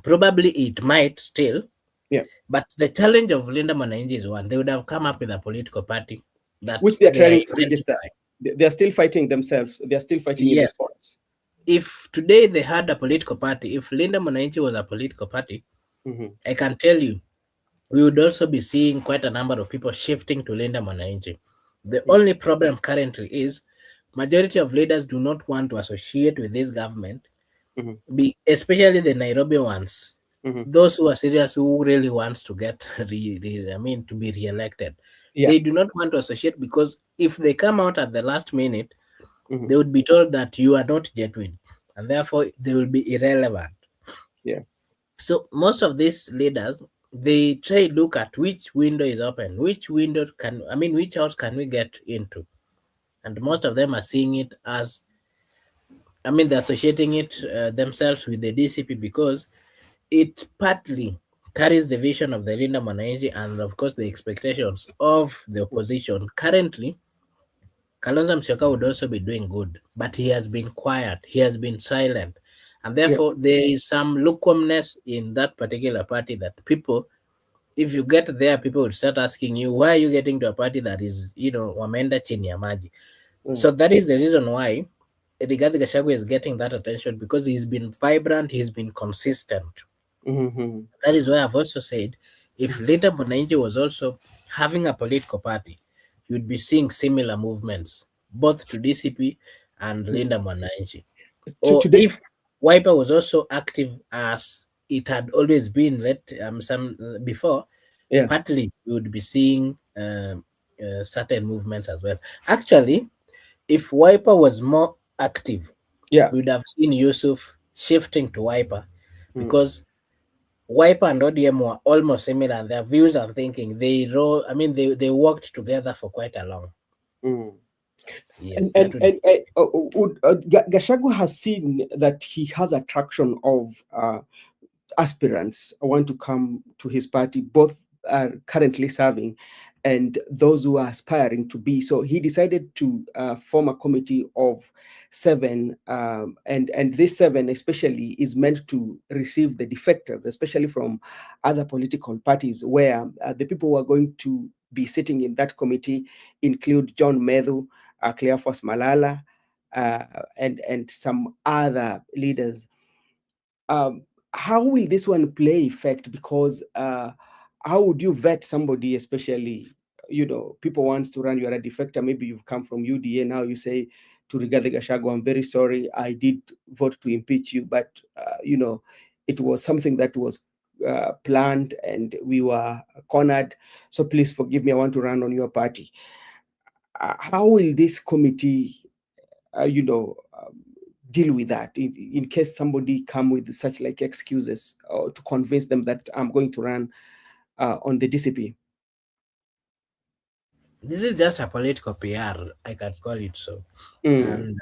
[SPEAKER 2] Probably it might still,
[SPEAKER 1] Yeah.
[SPEAKER 2] but the challenge of Linda Mwananchi is one. They would have come up with a political party that
[SPEAKER 1] Which they are
[SPEAKER 2] they
[SPEAKER 1] trying to register.
[SPEAKER 2] identify.
[SPEAKER 1] They are still fighting themselves. They are still fighting in the
[SPEAKER 2] Yes,
[SPEAKER 1] courts.
[SPEAKER 2] If today they had a political party, if Linda Mwananchi was a political party,
[SPEAKER 1] Mhm.
[SPEAKER 2] I can tell you we would also be seeing quite a number of people shifting to Linda Mwananchi. The
[SPEAKER 1] Mm.
[SPEAKER 2] only problem currently is majority of leaders do not want to associate with this government,
[SPEAKER 1] Mhm.
[SPEAKER 2] especially the Nairobi ones.
[SPEAKER 1] Mhm.
[SPEAKER 2] Those who are serious, who really wants to get to be re-elected,
[SPEAKER 1] Yeah.
[SPEAKER 2] they do not want to associate because if they come out at the last minute,
[SPEAKER 1] Mhm.
[SPEAKER 2] they would be told that you are not genuine, and therefore they will be irrelevant.
[SPEAKER 1] Yeah.
[SPEAKER 2] So most of these leaders, they try look at which window is open, which window can which house can we get into, and most of them are seeing it as they're associating it themselves with the DCP because it partly carries the vision of the Linda Mwananchi and of course the expectations of the opposition. Currently, Kalonzo Musyoka would also be doing good, but he has been quiet, he has been silent, and
[SPEAKER 1] Yeah.
[SPEAKER 2] therefore there is some lukewarmness in that particular party that people, if you get there, people would start asking you, why are you getting to a party that is, wameenda chini ya maji?
[SPEAKER 1] Mm.
[SPEAKER 2] So that is the reason why Rigathi Gachagua is getting that attention because he's been vibrant, he's been consistent.
[SPEAKER 1] Mhm.
[SPEAKER 2] That is why I've also said if Linda Mwananchi was also having a political party, you'd be seeing similar movements, both to DCP and
[SPEAKER 1] Mhm.
[SPEAKER 2] Linda Mwananchi. Or
[SPEAKER 1] Today.
[SPEAKER 2] if Wiper was also active as it had always been some before,
[SPEAKER 1] Yeah.
[SPEAKER 2] partly you would be seeing certain movements as well. Actually, if Wiper was more active,
[SPEAKER 1] Yeah.
[SPEAKER 2] we would have seen Yusuf shifting to Wiper
[SPEAKER 1] Mm.
[SPEAKER 2] because Wiper and ODM were almost similar in their views and thinking. They worked together for quite a long.
[SPEAKER 1] Mm.
[SPEAKER 2] Yes, that would be.
[SPEAKER 1] Gashagu has seen that he has attraction of aspirants want to come to his party, both are currently serving and those who are aspiring to be. So he decided to form a committee of seven, and this seven especially is meant to receive the defectors, especially from other political parties, where the people who are going to be sitting in that committee include John Medhu, Cleophas Malala, uh, and some other leaders. um, how will this one play effect? Because how would you vet somebody, especially, people wants to run, you're a defector, maybe you've come from UDA, now you say to Rigathi Gachagua, I'm very sorry, I did vote to impeach you, but it was something that was planned and we were cornered, so please forgive me, I want to run on your party. How will this committee deal with that in case somebody come with such like excuses, or to convince them that I'm going to run on the DCP?
[SPEAKER 2] This is just a political PR, I can call it so,
[SPEAKER 1] Mm,
[SPEAKER 2] and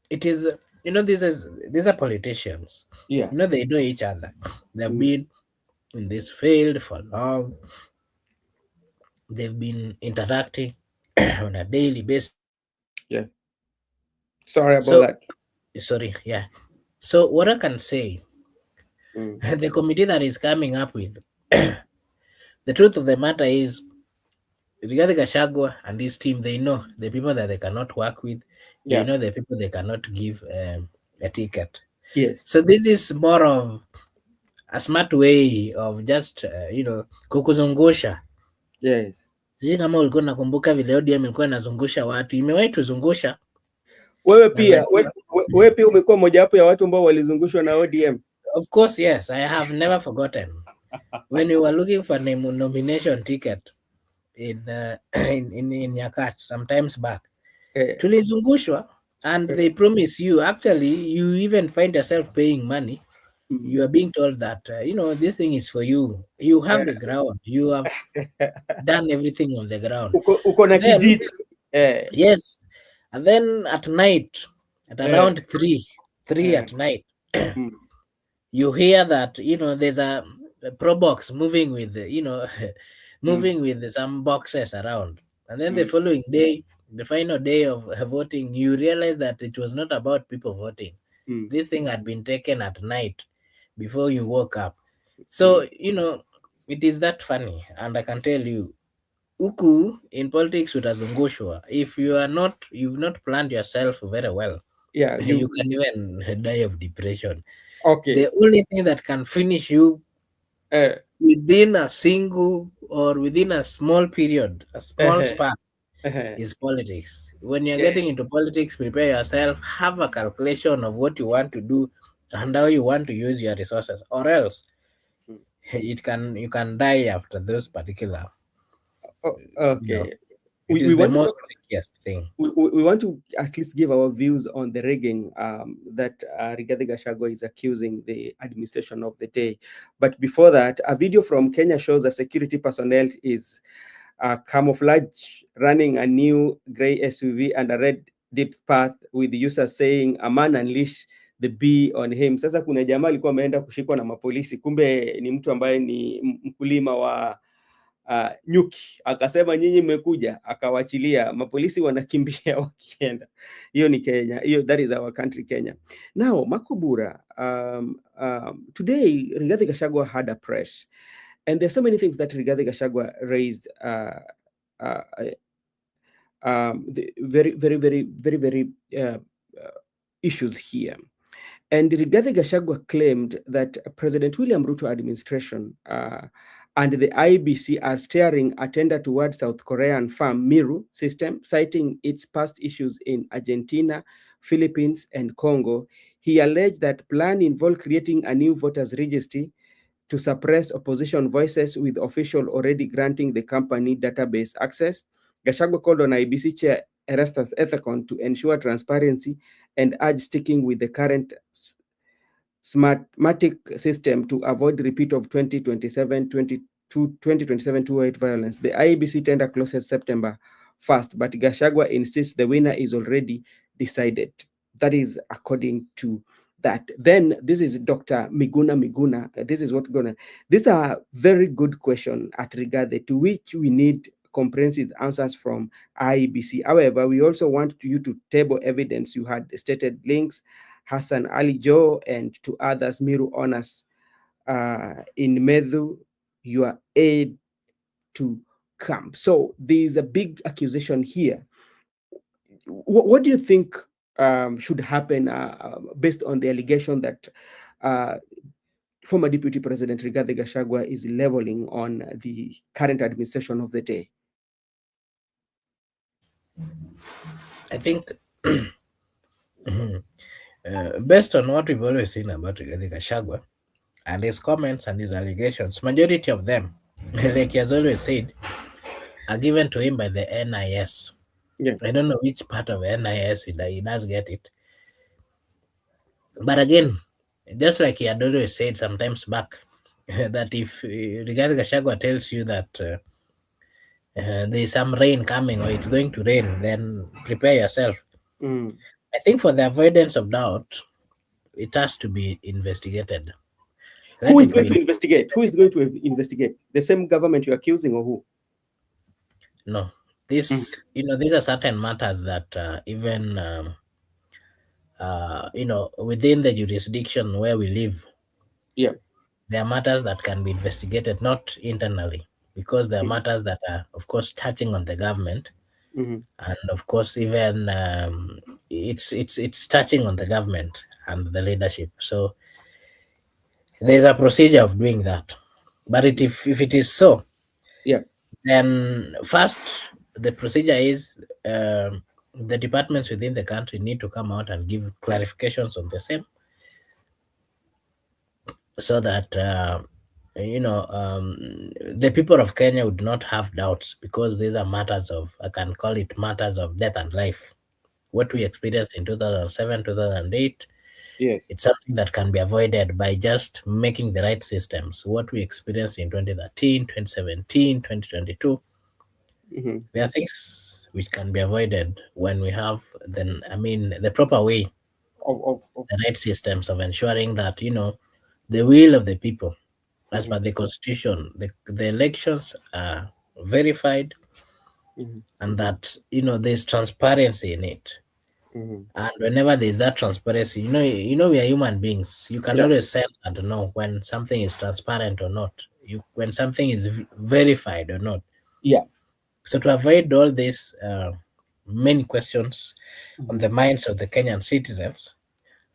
[SPEAKER 2] it is. These are politicians.
[SPEAKER 1] yeah.
[SPEAKER 2] They know each other. They've
[SPEAKER 1] Mm,
[SPEAKER 2] been in this field for long. They've been interacting on a daily basis.
[SPEAKER 1] yeah. Sorry about
[SPEAKER 2] So
[SPEAKER 1] that.
[SPEAKER 2] sorry, yeah. So what I can say,
[SPEAKER 1] Mm,
[SPEAKER 2] the committee that is coming up with, the truth of the matter is, Rigathi Gachagua and his team, they know the people that they cannot work with. They
[SPEAKER 1] yeah.
[SPEAKER 2] know the people they cannot give a ticket.
[SPEAKER 1] Yes.
[SPEAKER 2] So this is more of a smart way of just kukuzungusha.
[SPEAKER 1] Yes.
[SPEAKER 2] Sijui kama ulikuwa nakumbuka vile ODM ilikuwa inazungusha watu, imewahi tuzungusha
[SPEAKER 1] Wewe
[SPEAKER 2] na
[SPEAKER 1] pia
[SPEAKER 2] unajua.
[SPEAKER 1] wewe pia umekuwa mojawapo ya watu ambao walizungushwa na ODM.
[SPEAKER 2] Of course, yes, I have never forgotten when we were looking for a nomination ticket in in Yakat sometimes back.
[SPEAKER 1] eh,
[SPEAKER 2] Tulizungushwa, and
[SPEAKER 1] eh,
[SPEAKER 2] they promise you, actually you even find yourself paying money.
[SPEAKER 1] mm,
[SPEAKER 2] You are being told that this thing is for you, you have the ground, you have done everything on the ground.
[SPEAKER 1] uko na
[SPEAKER 2] Then
[SPEAKER 1] kijiji. eh,
[SPEAKER 2] yes, and then at night, at
[SPEAKER 1] eh,
[SPEAKER 2] around 3
[SPEAKER 1] eh,
[SPEAKER 2] at night,
[SPEAKER 1] mm,
[SPEAKER 2] you hear that there's a pro box moving with
[SPEAKER 1] mm,
[SPEAKER 2] moving with some boxes around, and then the
[SPEAKER 1] mm,
[SPEAKER 2] following day, the final day of voting, you realize that it was not about people voting.
[SPEAKER 1] mm,
[SPEAKER 2] This thing had been taken at night before you woke up.
[SPEAKER 1] mm,
[SPEAKER 2] So it is that funny, and I can tell you, huku in politics utazungushwa if you've not planned yourself very well.
[SPEAKER 1] Yeah,
[SPEAKER 2] You can even die of depression.
[SPEAKER 1] okay.
[SPEAKER 2] The only thing that can finish you
[SPEAKER 1] Uh,
[SPEAKER 2] within a single or within a small period, a small
[SPEAKER 1] uh,
[SPEAKER 2] span,
[SPEAKER 1] uh,
[SPEAKER 2] is politics. When you're
[SPEAKER 1] yeah.
[SPEAKER 2] getting into politics, prepare yourself, have a calculation of what you want to do and how you want to use your resources, or else you can die after those particular, you know,
[SPEAKER 1] Okay.
[SPEAKER 2] it
[SPEAKER 1] We
[SPEAKER 2] is the
[SPEAKER 1] want to
[SPEAKER 2] most
[SPEAKER 1] talk.
[SPEAKER 2] trickiest thing.
[SPEAKER 1] We want to at least give our views on the rigging that Rigathi Gachagua is accusing the administration of the day. But before that, a video from Kenya shows a security personnel is camouflage running a new gray SUV and a red deep path with the user saying a man unleashed the bee on him. Sasa kuna jamaa alikuwa ameenda kushikwa na mapolisi, kumbe ni mtu ambaye ni mkulima wa nyuki, akasema nyinyi mmekuja, akawachilia mapolisi wanakimbia wakienda. Hiyo ni Kenya, hiyo, that is our country Kenya. Now Makubura, today Rigathi Gachagua had a press, and there's so many things that Rigathi Gachagua raised, uh, the very issues here. And Rigathi Gachagua claimed that President William Ruto administration and the IBC are steering a tender towards South Korean farm Miru system, citing its past issues in Argentina, Philippines, and Congo. He alleged that plan involved creating a new voters registry to suppress opposition voices, with official already granting the company database access. Gachagua called on IBC chair Erastus Ethekon to ensure transparency and urged sticking with the current Smartmatic system to avoid repeat of 2027 208 violence. The IEBC tender closes September 1st, but Gashagwa insists the winner is already decided. That is according to that. Then this is Dr. Miguna Miguna. This is what gonna. These are very good question at regard to which we need comprehensive answers from IEBC. However, we also want you to table evidence. You had stated links, Hassan Ali Joe, and to others, Miru Onas in Medhu, your aid to camp. So there's a big accusation here. What do you think should happen based on the allegation that uh, former Deputy President Rigathi Gachagua is leveling on the current administration of the day?
[SPEAKER 2] I think based on what we've always seen about Rigathi Gachagua and his comments and his allegations, majority of them, like he has always said, are given to him by the NIS.
[SPEAKER 1] Yeah.
[SPEAKER 2] I don't know which part of NIS he does get it. But again, just like he had always said sometimes back, that if Rigathi Gachagua tells you that there's some rain coming or it's going to rain, then prepare yourself.
[SPEAKER 1] Mm.
[SPEAKER 2] I think for the avoidance of doubt, it has to be investigated.
[SPEAKER 1] Who
[SPEAKER 2] Let
[SPEAKER 1] is
[SPEAKER 2] it
[SPEAKER 1] going
[SPEAKER 2] be.
[SPEAKER 1] to investigate? Who is going to investigate? The same government you're accusing, or who?
[SPEAKER 2] No,
[SPEAKER 1] Mm.
[SPEAKER 2] these are certain matters that even within the jurisdiction where we live,
[SPEAKER 1] Yeah.
[SPEAKER 2] there are matters that can be investigated, not internally, because there are
[SPEAKER 1] Mm-hmm.
[SPEAKER 2] matters that are, of course, touching on the government,
[SPEAKER 1] Mm-hmm.
[SPEAKER 2] and of course, even it's touching on the government and the leadership. So there's a procedure of doing that. But if it is so,
[SPEAKER 1] Yeah.
[SPEAKER 2] then first the procedure is the departments within the country need to come out and give clarifications on the same, so that the people of Kenya would not have doubts, because these are matters of, I can call it matters of death and life. What we experienced in 2007, 2008,
[SPEAKER 1] Yes.
[SPEAKER 2] it's something that can be avoided by just making the right systems. What we experienced in 2013, 2017, 2022,
[SPEAKER 1] Mm-hmm.
[SPEAKER 2] there are things which can be avoided when we have the proper way,
[SPEAKER 1] Of
[SPEAKER 2] the right systems of ensuring that the will of the people, as
[SPEAKER 1] mm-hmm.
[SPEAKER 2] per the constitution, the elections are verified,
[SPEAKER 1] Mm-hmm.
[SPEAKER 2] and that there's transparency in it.
[SPEAKER 1] Mm-hmm.
[SPEAKER 2] And whenever there's that transparency, we are human beings. You can
[SPEAKER 1] Yeah.
[SPEAKER 2] always sense and know when something is transparent or not. When something is verified or not.
[SPEAKER 1] Yeah.
[SPEAKER 2] So to avoid all this many questions on
[SPEAKER 1] Mhm.
[SPEAKER 2] the minds of the Kenyan citizens.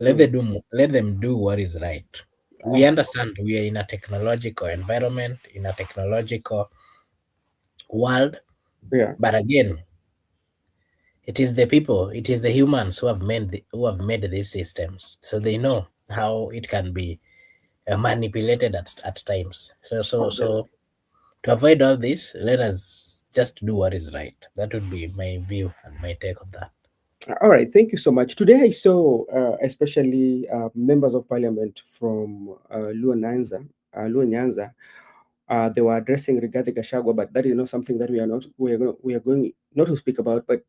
[SPEAKER 1] Mm.
[SPEAKER 2] Let them do what is right. We
[SPEAKER 1] Okay.
[SPEAKER 2] understand we are in a technological environment, in a technological world,
[SPEAKER 1] Yeah.
[SPEAKER 2] but again, it is the people, it is the humans who have made these systems, so they know how it can be manipulated at times. So to avoid all this, let us just do what is right. That would be my view and my take on that.
[SPEAKER 1] All right, thank you so much. Today I saw especially members of parliament from Luo Nyanza. They were addressing Rigathi Gachagua, but that is not something that we are going not to speak about. But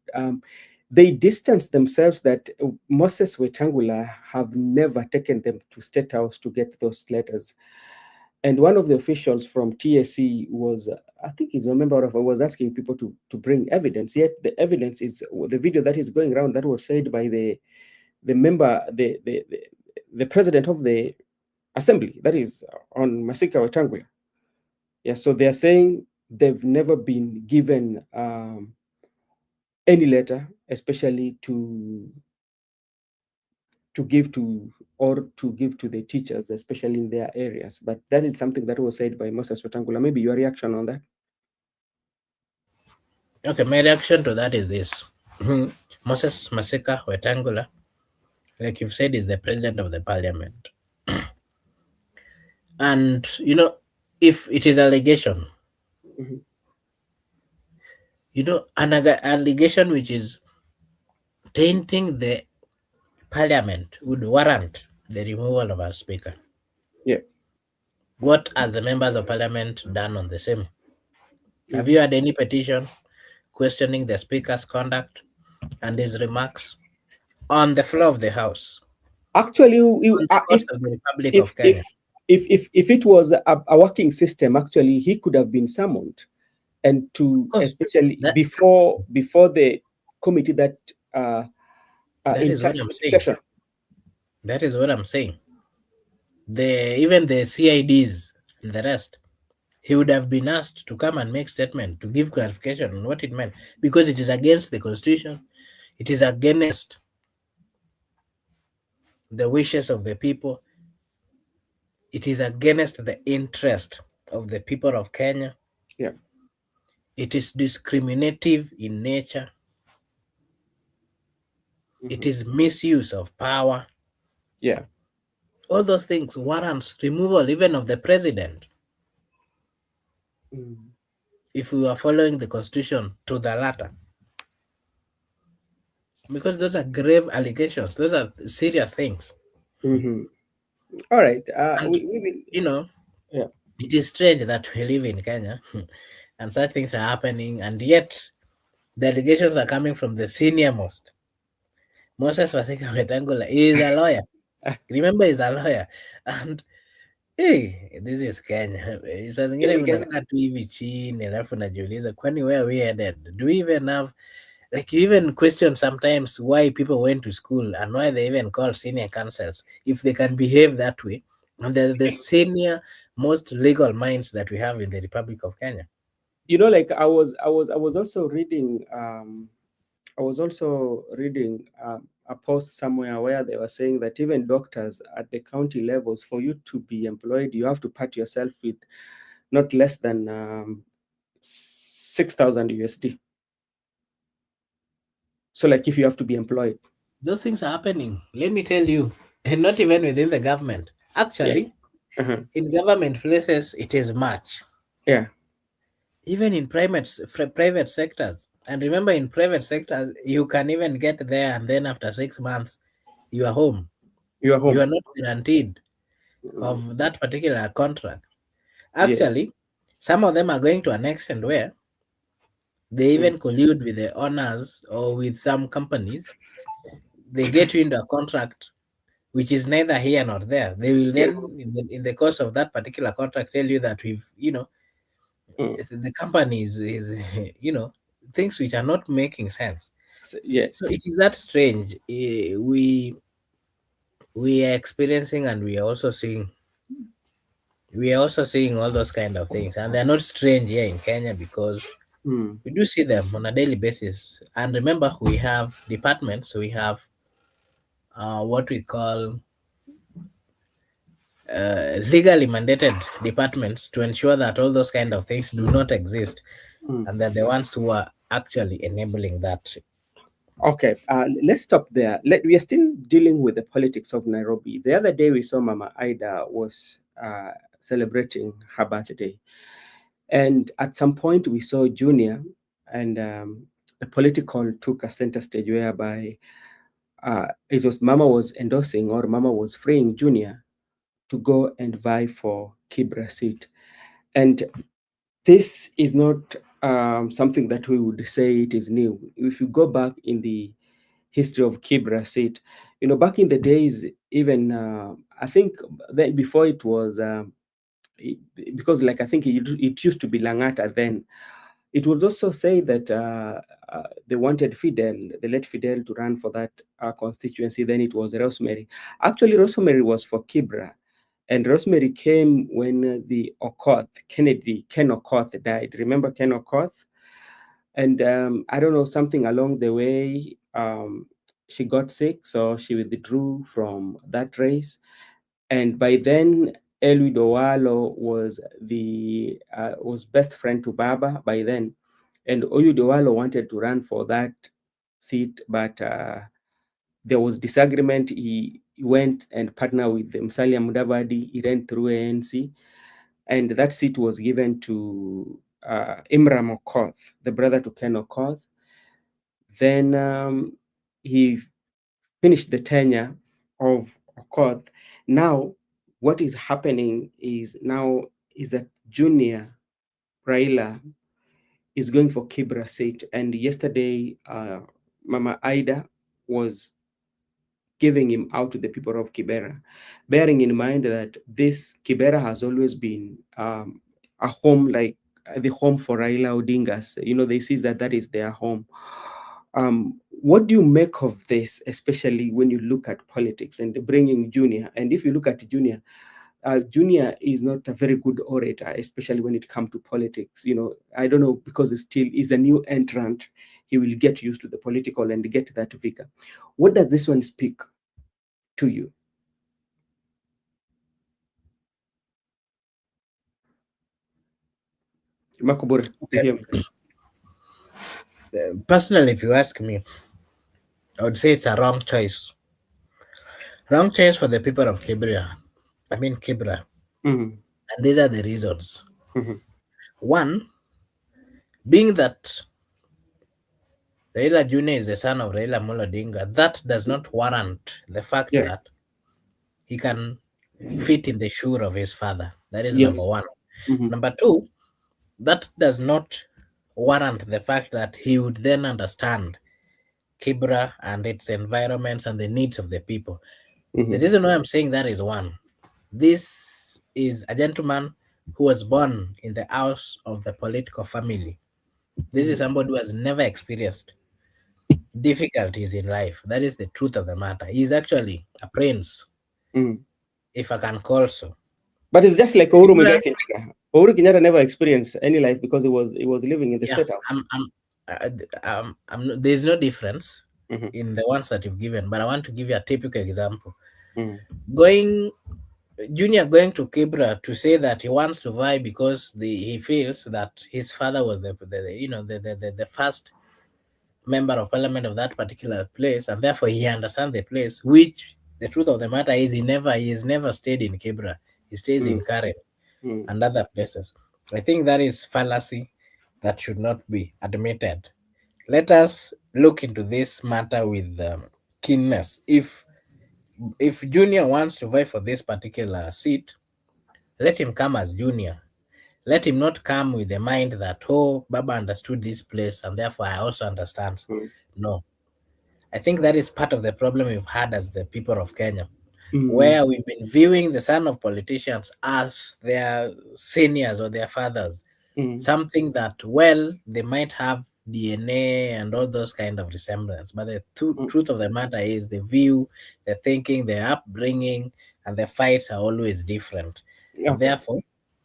[SPEAKER 1] they distanced themselves that Moses Wetangula have never taken them to State House to get those letters. And one of the officials from TSC was, I think he's a member of, was asking people to bring evidence. Yet the evidence is the video that is going around that was said by the member, the president of the assembly, that is on Masika Wetangula. Yeah, so they are saying they've never been given any letter, especially to give to or to give to the teachers, especially in their areas. But that is something that was said by Moses Wetangula. Maybe your reaction on that?
[SPEAKER 2] Okay, my reaction to that is this. Moses Masika Wetangula, like you've said, is the president of the parliament. And, if it is allegation,
[SPEAKER 1] Mhm.
[SPEAKER 2] another allegation which is tainting the parliament would warrant the removal of our speaker.
[SPEAKER 1] Yeah.
[SPEAKER 2] What has the members of parliament done on the same? Have
[SPEAKER 1] Mhm.
[SPEAKER 2] you had any petition questioning the speaker's conduct and his remarks on the floor of the house,
[SPEAKER 1] Actually,
[SPEAKER 2] on the coast of the Republic
[SPEAKER 1] if
[SPEAKER 2] of Kenya?
[SPEAKER 1] if it was a working system, actually he could have been summoned, and
[SPEAKER 2] Of
[SPEAKER 1] to
[SPEAKER 2] course,
[SPEAKER 1] especially
[SPEAKER 2] that
[SPEAKER 1] before the committee that
[SPEAKER 2] that
[SPEAKER 1] in
[SPEAKER 2] is
[SPEAKER 1] charge
[SPEAKER 2] what
[SPEAKER 1] of
[SPEAKER 2] I'm saying.
[SPEAKER 1] education.
[SPEAKER 2] That is what I'm saying. Even the CIDs and the rest, he would have been asked to come and make statement to give clarification on what it meant, because it is against the constitution. It is against the wishes of the people. It is against the interest of the people of Kenya.
[SPEAKER 1] Yeah.
[SPEAKER 2] It is discriminative in nature. It
[SPEAKER 1] Mhm.
[SPEAKER 2] is misuse of power.
[SPEAKER 1] Yeah.
[SPEAKER 2] All those things warrants removal even of the president
[SPEAKER 1] Mhm.
[SPEAKER 2] if we were following the constitution to the latter. Because those are grave allegations. Those are serious things.
[SPEAKER 1] Mhm. All right.
[SPEAKER 2] And
[SPEAKER 1] We will.
[SPEAKER 2] you know,
[SPEAKER 1] Yeah.
[SPEAKER 2] it is strange that we live in Kenya and such things are happening, and yet the allegations are coming from the senior most. Moses Wasika Wetangula is a lawyer. Remember, he's a lawyer. And hey, this is Kenya. Saa zingine
[SPEAKER 1] We can.
[SPEAKER 2] unakaa tu hivi chini alafu najiuliza kwani where we headed? Do we even have, like, you even question sometimes why people went to school and why they even call senior counsels if they can behave that way, and they're the senior most legal minds that we have in the Republic of Kenya.
[SPEAKER 1] Like I was also reading. I was also reading a post somewhere where they were saying that even doctors at the county levels, for you to be employed, you have to pat yourself with not less than 6,000 USD. So, like, if you have to be employed,
[SPEAKER 2] Those things are happening, let me tell you, and not even within the government.
[SPEAKER 1] yeah,
[SPEAKER 2] Actually,
[SPEAKER 1] uh-huh.
[SPEAKER 2] in government places, it is much.
[SPEAKER 1] Yeah,
[SPEAKER 2] Even in private sectors. And remember, in private sectors, you can even get there, and then after 6 months, you are home.
[SPEAKER 1] you are
[SPEAKER 2] You
[SPEAKER 1] home.
[SPEAKER 2] are not guaranteed
[SPEAKER 1] Mm,
[SPEAKER 2] of that particular contract.
[SPEAKER 1] yes.
[SPEAKER 2] Actually, some of them are going to an extent where they
[SPEAKER 1] Mm,
[SPEAKER 2] even collude with the owners or with some companies. They get you into a contract which is neither here nor there. They will
[SPEAKER 1] yeah.
[SPEAKER 2] then, in the course of that particular contract, tell you that
[SPEAKER 1] Mm,
[SPEAKER 2] the company is things which are not making sense.
[SPEAKER 1] yes.
[SPEAKER 2] So it is that strange. We are experiencing, and we are also seeing all those kind of things, and they're not strange here in Kenya because
[SPEAKER 1] mm,
[SPEAKER 2] We do see them on a daily basis. And remember, we have departments, we have what we call legally mandated departments to ensure that all those kind of things do not exist,
[SPEAKER 1] mm.
[SPEAKER 2] and they're the ones who are actually enabling that.
[SPEAKER 1] Okay, let's stop there. We are still dealing with the politics of Nairobi. The other day, we saw Mama Ida was celebrating her birthday. And at some point, we saw Junior, and the political took a center stage whereby it was Mama was endorsing or Mama was freeing Junior to go and vie for Kibra seat. And this is not something that we would say it is new. If you go back in the history of Kibra seat, back in the days, even I think that before it was, because like I think it used to be Langata then. It was also say that they wanted Fidel, the late Fidel, to run for that constituency. Then it was Rosemary. Actually, Rosemary was for Kibra. And Rosemary came when the Okoth, Ken Okoth died. Remember Ken Okoth? And I don't know, something along the way, she got sick, so she withdrew from that race. And by then, Eliud Owalo was best friend to Baba by then, and Eliud Owalo wanted to run for that seat, but there was disagreement. He went and partnered with Musalia Mudavadi. He ran through ANC, and that seat was given to Imram Okoth, the brother to Ken Okoth. Then he finished the tenure of Okoth. Now, what is happening is that Junior Raila is going for Kibra seat, and yesterday Mama Ida was giving him out to the people of Kibera, bearing in mind that this Kibera has always been a home, like the home for Raila Odingas. They see that that is their home. What do you make of this, especially when you look at politics and bringing Junior? And if you look at Junior, Junior is not a very good orator, especially when it comes to politics. I don't know, because he still is a new entrant. He will get used to the political and get that vigor. What does this one speak to you? Makobure, you
[SPEAKER 2] Okay.
[SPEAKER 1] hear me?
[SPEAKER 2] Personally, if you ask me, I would say it's a wrong choice. Wrong choice for the people of Kibra. I mean Kibra.
[SPEAKER 1] Mm-hmm.
[SPEAKER 2] And these are the reasons.
[SPEAKER 1] Mm-hmm.
[SPEAKER 2] One, being that Raila Jr. is the son of Raila Molodinga, that does not warrant the fact
[SPEAKER 1] Yeah.
[SPEAKER 2] that he can fit in the shoe of his father. That is number
[SPEAKER 1] Yes.
[SPEAKER 2] one.
[SPEAKER 1] Mm-hmm.
[SPEAKER 2] Number two, that does not warrant the fact that he would then understand Kibra and its environments and the needs of the people. The
[SPEAKER 1] Mm-hmm.
[SPEAKER 2] reason why I'm saying that is one, this is a gentleman who was born in the house of the political family. This is
[SPEAKER 1] Mm-hmm.
[SPEAKER 2] somebody who has never experienced difficulties in life. That is the truth of the matter. He's actually a prince,
[SPEAKER 1] Mm-hmm.
[SPEAKER 2] if I can call so.
[SPEAKER 1] But it's just like Uhuru
[SPEAKER 2] Kibra,
[SPEAKER 1] Muigai Kenyatta. Uhuru Kenyatta never experienced any life because he was living in the
[SPEAKER 2] yeah,
[SPEAKER 1] state house.
[SPEAKER 2] there's no difference
[SPEAKER 1] Mm-hmm.
[SPEAKER 2] in the ones that you've given, but I want to give you a typical example.
[SPEAKER 1] Mm-hmm.
[SPEAKER 2] Going Junior going to Kibra to say that he wants to vie because he feels that his father was the first member of parliament of that particular place, and therefore he understands the place. Which the truth of the matter is, he has never stayed in Kibra. He stays in Karen
[SPEAKER 1] Mm-hmm.
[SPEAKER 2] and other places. I think that is fallacy that should not be admitted. Let us look into this matter with keenness. If Junior wants to vie for this particular seat, let him come as Junior. Let him not come with the mind that, oh, Baba understood this place and therefore I also understand. No. I think that is part of the problem we've had as the people of Kenya,
[SPEAKER 1] Mm-hmm.
[SPEAKER 2] where we've been viewing the son of politicians as their seniors or their fathers.
[SPEAKER 1] Mm-hmm.
[SPEAKER 2] Something that, well, they might have DNA and all those kind of resemblance, but the truth of the matter is the view, the thinking, the upbringing, and the fights are always different. And
[SPEAKER 1] Okay.
[SPEAKER 2] therefore,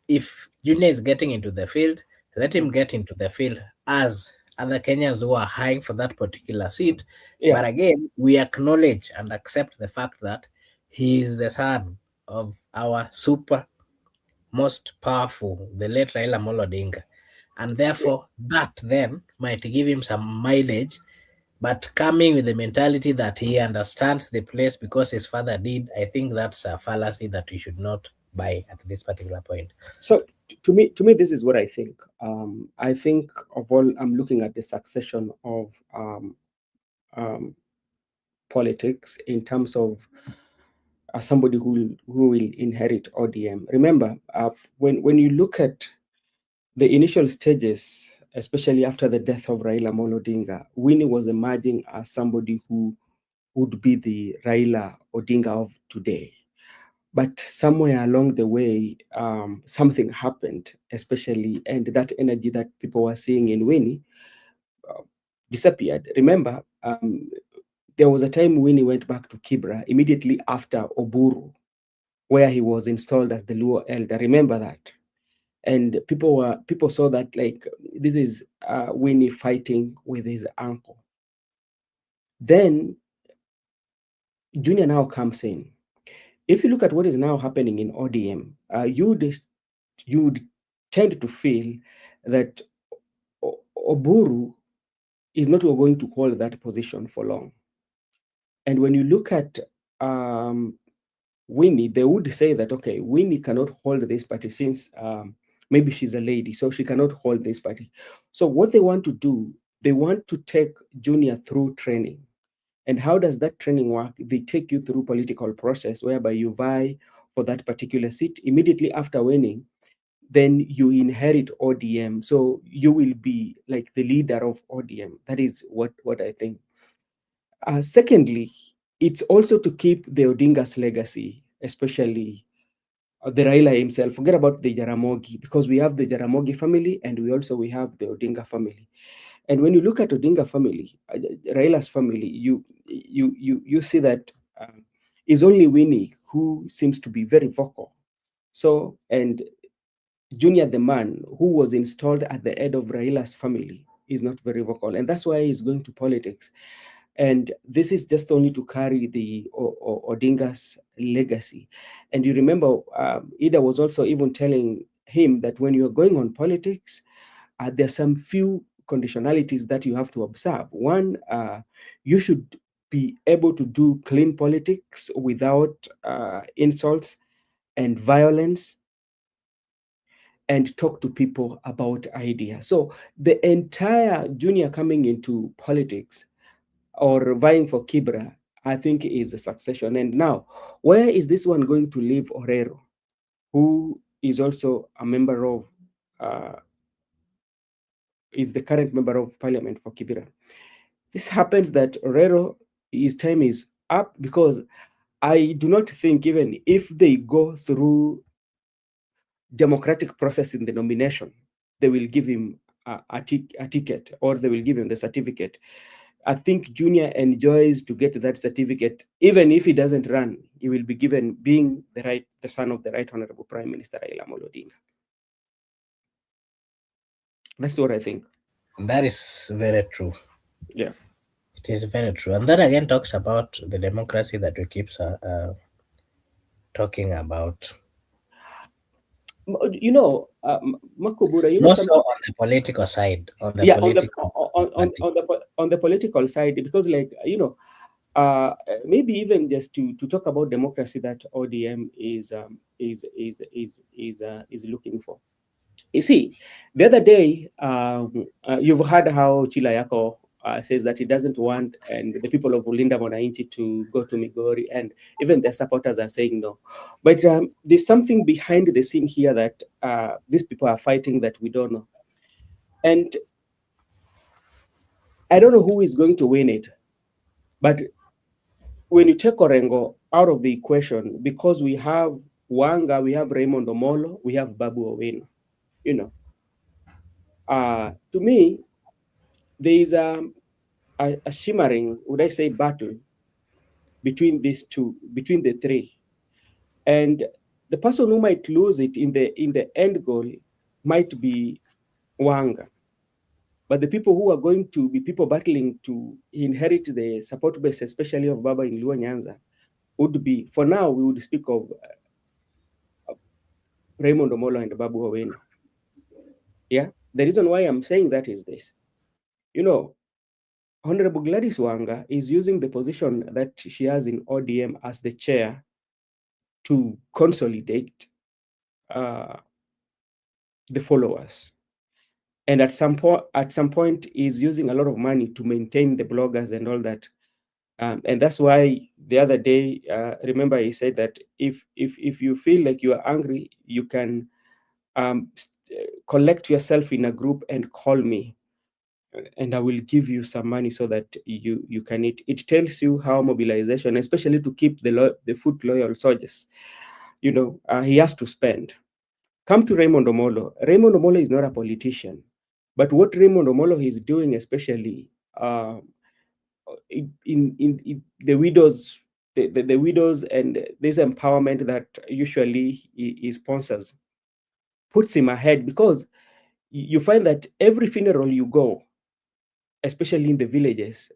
[SPEAKER 2] if Junior is getting into the field, let him get into the field us other Kenyans who are hying for that particular seat.
[SPEAKER 1] Yeah.
[SPEAKER 2] But again, we acknowledge and accept the fact that he is the son of our super most powerful, the late Raila Amolo Odinga. And
[SPEAKER 1] Yeah.
[SPEAKER 2] therefore, that then might give him some mileage, but coming with the mentality that he understands the place because his father did, I think that's a fallacy that we should not buy at this particular point.
[SPEAKER 1] So to me, this is what I think. I think of all, I'm looking at the succession of um, politics in terms of somebody who will inherit ODM. Remember, when you look at the initial stages, especially after the death of Raila Amolo Odinga, Winnie was emerging as somebody who would be the Raila Odinga of today. But somewhere along the way, something happened, especially, and that energy that people were seeing in Winnie uh, disappeared. Remember, there was a time Winnie went back to Kibra immediately after Oburu, where he was installed as the Luo elder. Remember that? And people saw that like this is Winnie fighting with his uncle. Then Junior now comes in. If you look at what is now happening in ODM, you'd tend to feel that Oburu is not going to hold that position for long. And when you look at um, Winnie, they would say that, okay, Winnie cannot hold this party since maybe she's a lady, so she cannot hold this party. So what they want to do, they want to take Junior through training. And how does that training work? They take you through political process whereby you vie for that particular seat. Immediately after winning, then you inherit ODM. So you will be like the leader of ODM. That is what I think. Secondly, it's also to keep the Odinga's legacy, especially the Raila himself. Forget about the Jaramogi, because we have the Jaramogi family and we have the Odinga family. And when you look at Odinga family, Raila's family, you see that is only Winnie who seems to be very vocal. So, and Junior, the man who was installed at the head of Raila's family, is not very vocal, and that's why he's going to politics. And this is just only to carry the Odinga's legacy. And you remember, Ida was also even telling him that when you're going on politics, there's some few conditionalities that you have to observe. One, you should be able to do clean politics without insults and violence, and talk to people about ideas. So the entire Junior coming into politics or vying for Kibra, I think is a succession. And now, where is this one going to leave Orero, who is also a member of, uh, is the current member of parliament for Kibra? This happens that Orero, his time is up, because I do not think even if they go through democratic process in the nomination, they will give him a ticket, or they will give him the certificate. I think Junior enjoys to get that certificate, even if he doesn't run. He will be given, being the son of the Right Honorable Prime Minister Raila Amolo Odinga. That's what I think.
[SPEAKER 2] That is very true.
[SPEAKER 1] Yeah.
[SPEAKER 2] It is very true. And that again talks about the democracy that we keep talking about.
[SPEAKER 1] Makubura,
[SPEAKER 2] More so
[SPEAKER 1] something.
[SPEAKER 2] on the political side, on the
[SPEAKER 1] Yeah, on the
[SPEAKER 2] political party.
[SPEAKER 1] on the political side, because like maybe even just to talk about democracy that ODM is looking for. You see, the other day, you've heard how Chilayako says that he doesn't want and the people of Ulinda Mwananchi to go to Migori, and even their supporters are saying no. But there's something behind the scene here that these people are fighting that we don't know. And I don't know who is going to win it. But when you take Orengo out of the equation, because we have Wanga, we have Raymond Omolo, we have Babu Owino, you know, to me, there is a shimmering, would I say, battle between these two, between the three. And the person who might lose it in the end goal might be Wanga. But the people who are going to be people battling to inherit the support base, especially of Baba in Luo Nyanza, would be, for now, we would speak of Raymond Omolo and Babu Owino. Yeah. The reason why I'm saying that is this. You know, Honorable Gladys Wanga is using the position that she has in ODM as the chair to consolidate uh, the followers. And at some point, is using a lot of money to maintain the bloggers and all that. And that's why the other day, remember, he said that if you feel like you are angry, you can collect yourself in a group and call me, and I will give you some money so that you can eat. It tells you how mobilization, especially to keep the foot loyal soldiers, he has to spend. Come to Raymond Omolo. Raymond Omolo is not a politician, but what Raymond Omolo is doing, especially in the widows, the widows and this empowerment that usually he sponsors, puts him ahead, because you find that every funeral you go, especially in the villages,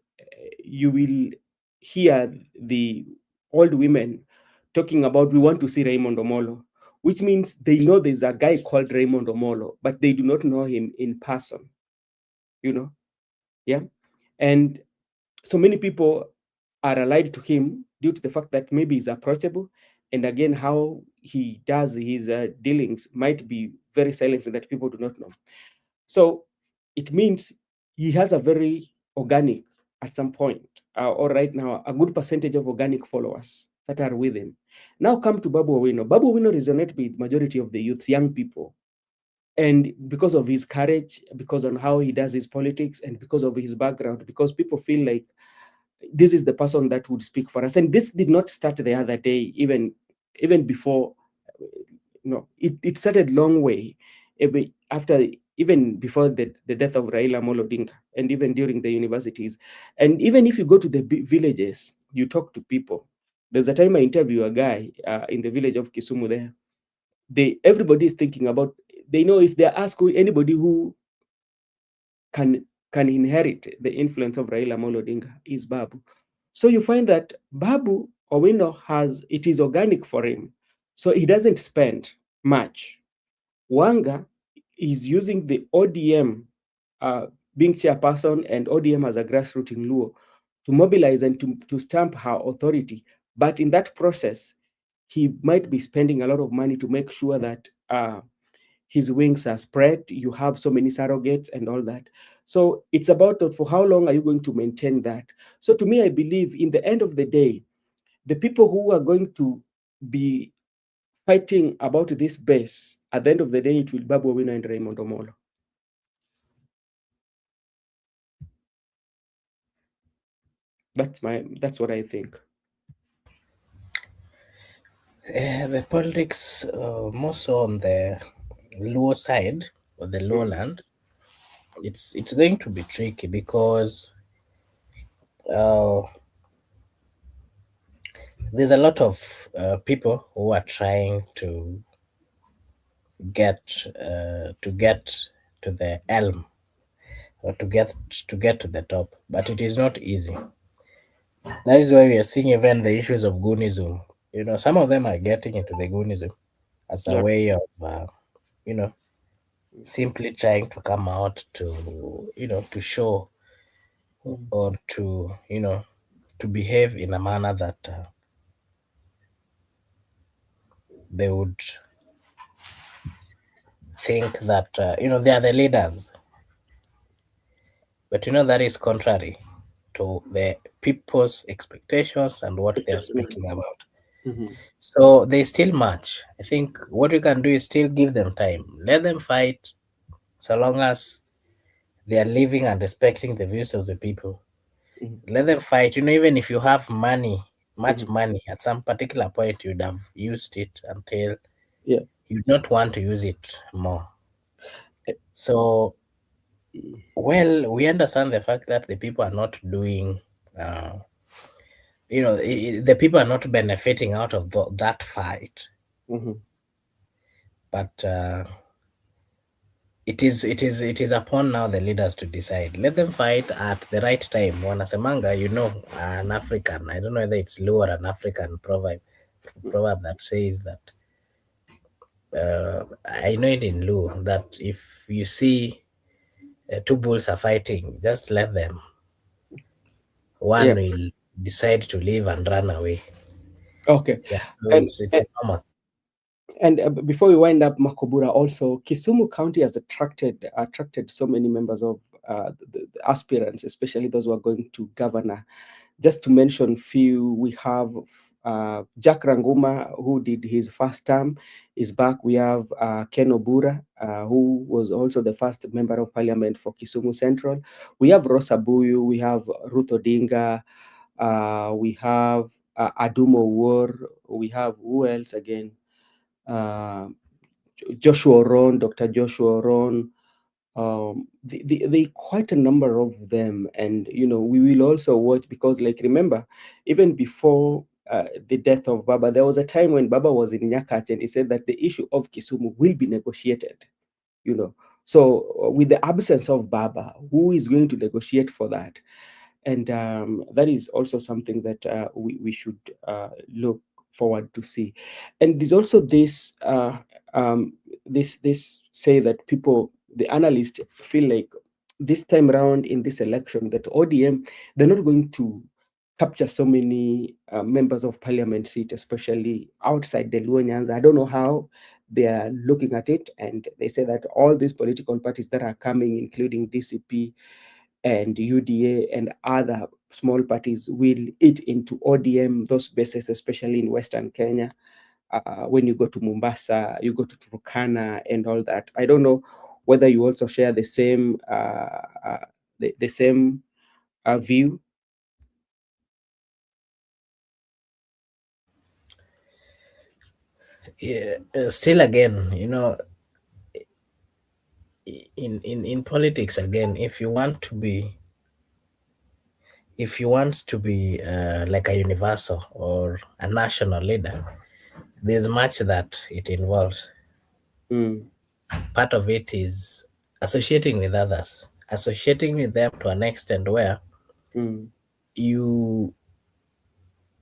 [SPEAKER 1] you will hear the old women talking about, we want to see Raymond Omolo, which means they know there's a guy called Raymond Omolo, but they do not know him in person, you know? Yeah. And so many people are allied to him due to the fact that maybe he's approachable. And again, how he does his dealings might be very silent that people do not know. So it means he has a very organic, at some point, or right now, a good percentage of organic followers that are with him. Now come to Babu Owino. Babu Owino resonates with majority of the youth, young people. And because of his courage, because on how he does his politics, and because of his background, because people feel like this is the person that would speak for us. And this did not start the other day, even before, it started long way after, even before the death of Raila Molodinka, and even during the universities. And even if you go to the villages, you talk to people. There's a time I interview a guy in the village of Kisumu there. Everybody is thinking about, they know if they ask anybody who can can inherit the influence of Raila Molodinka is Babu. So you find that Babu Owino it is organic for him. So he doesn't spend much. Wanga is using the ODM, being chairperson and ODM as a grassroots in Luo, to mobilize and to stamp her authority. But in that process, he might be spending a lot of money to make sure that his wings are spread. You have so many surrogates and all that. So it's about for how long are you going to maintain that? So to me, I believe in the end of the day, the people who are going to be fighting about this base, at the end of the day, it will be Babu Owino and Raymond Omolo. That's what I think.
[SPEAKER 2] The politics, more so on the lower side or the
[SPEAKER 1] Mm,
[SPEAKER 2] lowland, it's going to be tricky because uh, there's a lot of people who are trying get to get to the elm or to get to the top, but it is not easy. That is why we are seeing even the issues of goonism. Some of them are getting into the goonism as a
[SPEAKER 1] yeah.
[SPEAKER 2] way of you know simply trying to come out to show
[SPEAKER 1] Mm,
[SPEAKER 2] or to behave in a manner that they would think that they are the leaders, but that is contrary to the people's expectations and what they are
[SPEAKER 1] definitely.
[SPEAKER 2] speaking about.
[SPEAKER 1] Mm-hmm.
[SPEAKER 2] So they still march. I think what we can do is still give them time, let them fight, so long as they are living and respecting the views of the people.
[SPEAKER 1] Mm-hmm.
[SPEAKER 2] Let them fight. Even if you have money, much
[SPEAKER 1] Mm-hmm.
[SPEAKER 2] money, at some particular point you'd have used it until
[SPEAKER 1] Yeah.
[SPEAKER 2] you don't want to use it more.
[SPEAKER 1] Eh,
[SPEAKER 2] So,
[SPEAKER 1] mm,
[SPEAKER 2] well, we understand the fact that the people are not doing, the people are not benefiting out of that fight.
[SPEAKER 1] mm-hmm.
[SPEAKER 2] But it is upon now the leaders to decide. Let them fight at the right time. Wanasemanga, an African, I don't know whether it's Luo or an African proverb that says that I know it in Luo that if you see two bulls are fighting, just let them. One
[SPEAKER 1] Yeah.
[SPEAKER 2] will decide to leave and run away.
[SPEAKER 1] Okay.
[SPEAKER 2] Yeah, so
[SPEAKER 1] And
[SPEAKER 2] it's a normal.
[SPEAKER 1] before we wind up, Makobura, also Kisumu County has attracted so many members of the aspirants, especially those who are going to governor. Just to mention few, we have Jack Ranguma, who did his first term, is back. We have Ken Obura, who was also the first member of parliament for Kisumu Central. We have Rosa Buyu, we have Ruth Odinga, we have Adumo War, we have who else again? Uh, Joshua Ron, Dr. Joshua Ron, quite a number of them. And we will also watch, because like remember, even before the death of Baba, there was a time when Baba was in Nyakach and he said that the issue of Kisumu will be negotiated. So with the absence of Baba, who is going to negotiate for that? And that is also something that we should look forward to see. And there's also this say that people, the analysts, feel like this time around in this election that ODM, they're not going to capture so many members of parliament seat, especially outside the Luo Nyanza. I don't know how they are looking at it, and they say that all these political parties that are coming, including DCP and UDA and other small parties, will eat into ODM, those bases, especially in Western Kenya. When you go to Mombasa, you go to Turkana and all that. I don't know whether you also share the same the same view.
[SPEAKER 2] Yeah, still again, in politics again, if you want to be like a universal or a national leader, there's much that it involves.
[SPEAKER 1] Mm,
[SPEAKER 2] Part of it is associating with others, associating with them to an extent where
[SPEAKER 1] mm,
[SPEAKER 2] you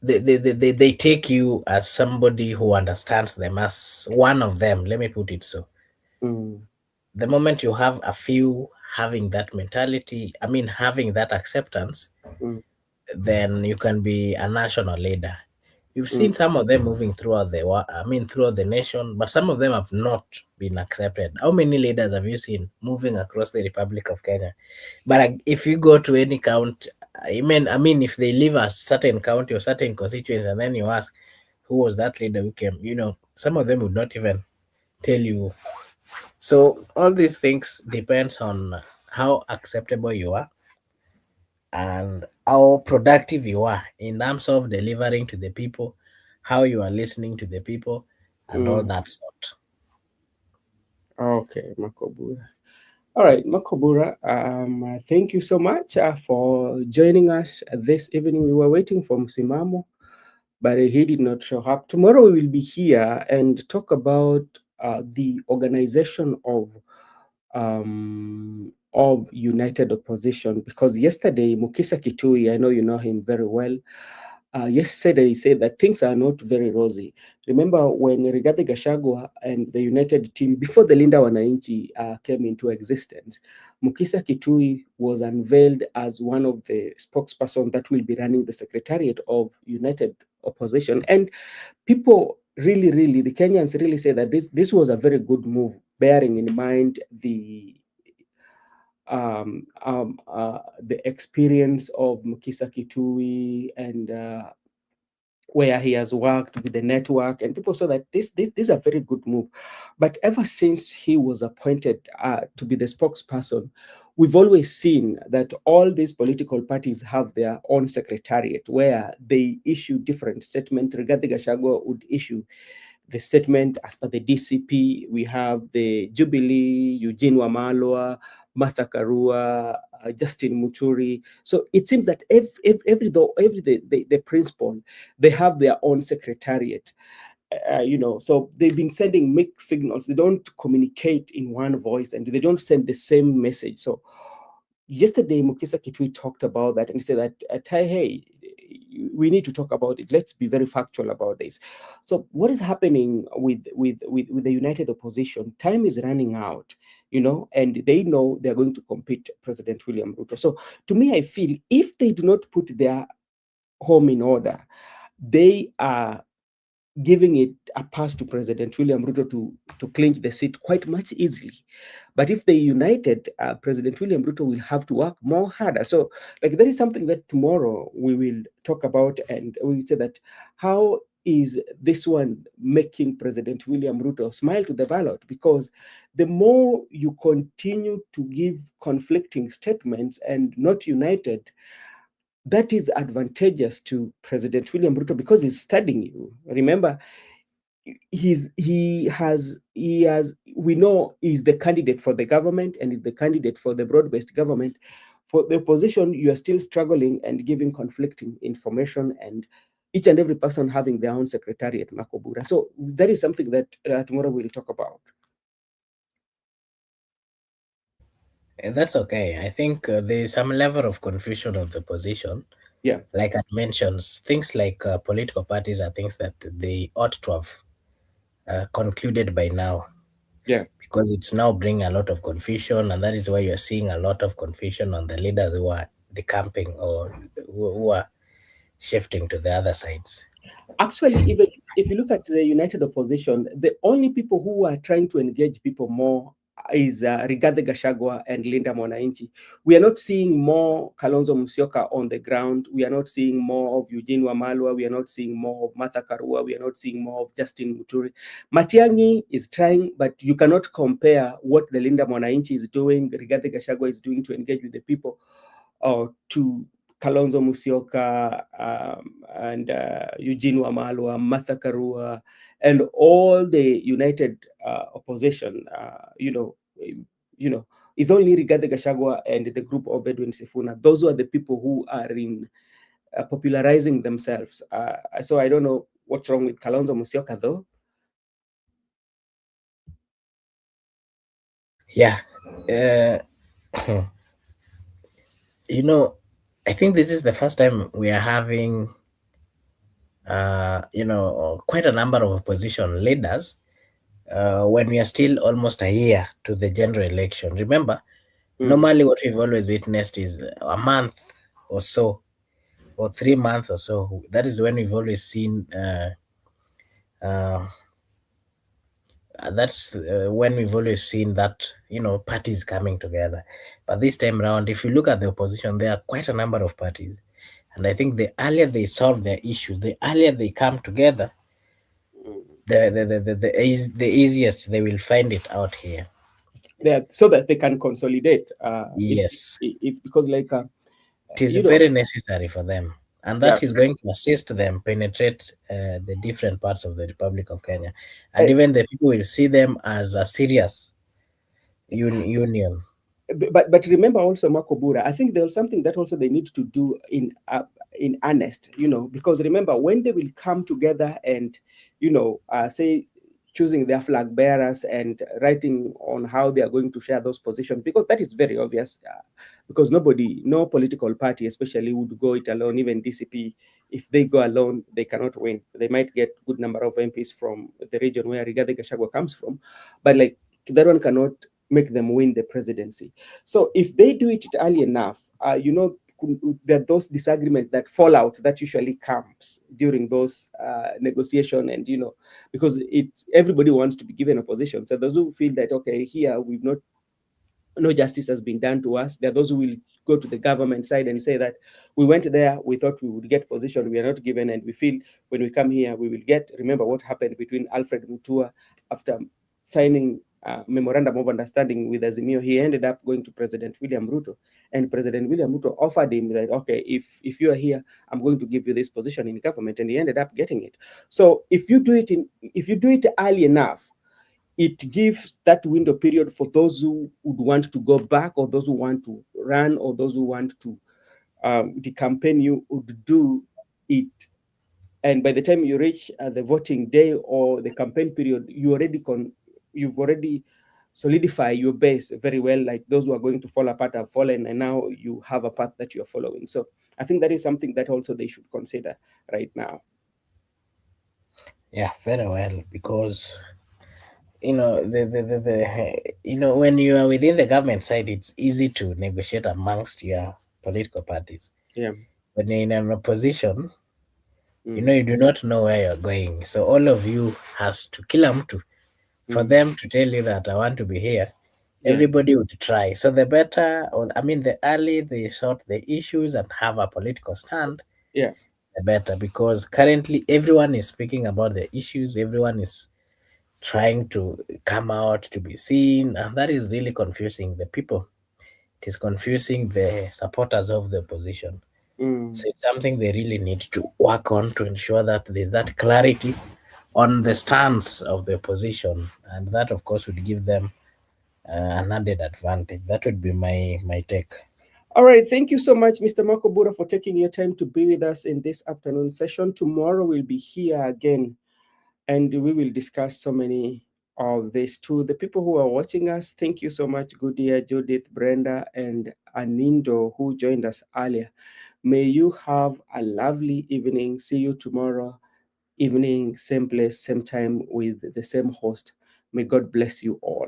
[SPEAKER 2] they take you as somebody who understands them, as one of them, let me put it so.
[SPEAKER 1] mm,
[SPEAKER 2] The moment you have a few having that mentality, I mean having that acceptance,
[SPEAKER 1] mm,
[SPEAKER 2] then you can be a national leader. You've
[SPEAKER 1] mm,
[SPEAKER 2] seen some of them moving throughout the nation, but some of them have not been accepted. How many leaders have you seen moving across the Republic of Kenya? But if you go to any county, I mean, if they leave a certain county or certain constituency, and then you ask who was that leader who came, some of them would not even tell you. So all these things depends on how acceptable you are and how productive you are in terms of delivering to the people, how you are listening to the people, and all
[SPEAKER 1] mm.
[SPEAKER 2] that sort.
[SPEAKER 1] Okay, Makobura. All right, Makobura, thank you so much for joining us this evening. We were waiting for Msimamo, but he did not show up. Tomorrow we will be here and talk about the organization of United Opposition, because yesterday Mukisa Kitui, I know you know him very well. Yesterday he said that things are not very rosy. Remember when Rigathi Gachagua and the United team, before the Linda Wananchi came into existence, Mukisa Kitui was unveiled as one of the spokesperson that will be running the secretariat of United Opposition. And people really, really, the Kenyans really say that this was a very good move, bearing in mind the experience of Mukisa Kitui and where he has worked with the network, and people saw that this is a very good move. But ever since he was appointed to be the spokesperson, we've always seen that all these political parties have their own secretariat where they issue different statements. Rigathi Gachagua would issue the statement as per the DCP. We have the Jubilee, Eugene Wamalwa, Martha Karua, Justin Muturi. So it seems that every the principal, they have their own secretariat. So they've been sending mixed signals. They don't communicate in one voice and they don't send the same message. So yesterday Mukisa Kitui talked about that and he said that hey, we need to talk about it. Let's be very factual about this. So what is happening with the united opposition? Time is running out, and they know they're going to compete President William Ruto. So to me, I feel if they do not put their home in order, they are giving it a pass to President William Ruto to clinch the seat quite much easily. But if they united, President William Ruto will have to work more harder. So, like, that is something that tomorrow we will talk about, and we will say that how is this one making President William Ruto smile to the ballot? Because the more you continue to give conflicting statements and not united, that is advantageous to President William Ruto because he's studying you. Remember, he has we know he's the candidate for the government and is the candidate for the broad-based government. For the opposition, you are still struggling and giving conflicting information, and each and every person having their own secretariat, Makobura. So that is something that tomorrow we'll talk about.
[SPEAKER 2] That's okay. I think there is some level of confusion of the position.
[SPEAKER 1] Yeah,
[SPEAKER 2] Like I mentioned, things like political parties are things that they ought to have concluded by now,
[SPEAKER 1] yeah.
[SPEAKER 2] because it's now bringing a lot of confusion, and that is why you're seeing a lot of confusion on the leaders who are decamping or who are shifting to the other sides.
[SPEAKER 1] Actually, even if you look at the united opposition, the only people who are trying to engage people more is Rigathi Gachagua and Linda Mwananchi. We are not seeing more Kalonzo Musyoka on the ground. We are not seeing more of Eugene Wamalwa. We are not seeing more of Martha Karua. We are not seeing more of Justin Muturi. Matiang'i is trying, but you cannot compare what the Linda Mwananchi is doing, Rigathi Gachagua is doing to engage with the people, or to Kalonzo Musyoka, and Eugene Wamalwa, Martha Karua, and all the united opposition. You know, it's only Rigathi Gachagua and the group of Edwin Sifuna. Those are the people who are in popularizing themselves. So I don't know what's wrong with Kalonzo Musyoka, though.
[SPEAKER 2] Yeah. Uh, you know, I think this is the first time we are having, quite a number of opposition leaders when we are still almost a year to the general election. Remember,
[SPEAKER 1] Mm.
[SPEAKER 2] normally what we've always witnessed is a month or so, or 3 months or so. That is when we've always seen. Uh, that's when we've always seen that parties coming together. But this time around, if you look at the opposition, there are quite a number of parties, and I think the earlier they solve their issues, the earlier they come together, the easiest they will find it out here.
[SPEAKER 1] So that they can consolidate.
[SPEAKER 2] Yes,
[SPEAKER 1] If because like
[SPEAKER 2] it is
[SPEAKER 1] you know,
[SPEAKER 2] very necessary for them, and
[SPEAKER 1] yeah.
[SPEAKER 2] that is going to assist them penetrate the different parts of the Republic of Kenya, and
[SPEAKER 1] eh,
[SPEAKER 2] even the people will see them as a serious union.
[SPEAKER 1] but remember also Makobura, I think there's something that also they need to do in earnest, because remember when they will come together and say choosing their flag bearers and writing on how they are going to share those positions, because that is very obvious, because no political party especially would go it alone. Even DCP, if they go alone, they cannot win. They might get good number of MPs from the region where Rigathi Gachagua comes from, but like that one cannot make them win the presidency. So if they do it early enough, there are those disagreements, that fallout that usually comes during those negotiation, and because everybody wants to be given a position. So those who feel that okay, here we've not no justice has been done to us. There are those who will go to the government side and say that we went there, we thought we would get position, we are not given, and we feel when we come here we will get. Remember what happened between Alfred Mutua after signing a memorandum of understanding with Azimio. He ended up going to President William Ruto, and President William Ruto offered him that okay, if you are here, I'm going to give you this position in government, and he ended up getting it. So if you do it early enough, it gives that window period for those who would want to go back, or those who want to run, or those who want to the campaign you would do it and by the time you reach the voting day or the campaign period, you've already solidify your base very well. Like those who are going to fall apart have fallen, and now you have a path that you are following. So I think that is something that also they should consider right now.
[SPEAKER 2] Yeah, very well, because when you are within the government side, it's easy to negotiate amongst your political parties.
[SPEAKER 1] Yeah.
[SPEAKER 2] When you're in an opposition,
[SPEAKER 1] Mm,
[SPEAKER 2] you do not know where you're going, so all of you has to kill them to for
[SPEAKER 1] mm,
[SPEAKER 2] them to tell you that I want to be here.
[SPEAKER 1] yeah.
[SPEAKER 2] Everybody would try. So the better, or I mean, the early they sort the issues and have a political stand,
[SPEAKER 1] Yeah.
[SPEAKER 2] the better. Because currently everyone is speaking about the issues. Everyone is trying to come out to be seen, and that is really confusing the people. It is confusing the supporters of the opposition.
[SPEAKER 1] Mm.
[SPEAKER 2] So it's something they really need to work on to ensure that there's that clarity on the stance of the opposition, and that, of course, would give them an added advantage. That would be my take.
[SPEAKER 1] All right. Thank you so much, Mr. Marco Bura, for taking your time to be with us in this afternoon session. Tomorrow we'll be here again, and we will discuss so many of this too. The people who are watching us, thank you so much, Goodia, Judith, Brenda, and Anindo, who joined us earlier. May you have a lovely evening. See you tomorrow evening, same place, same time with the same host. May God bless you all.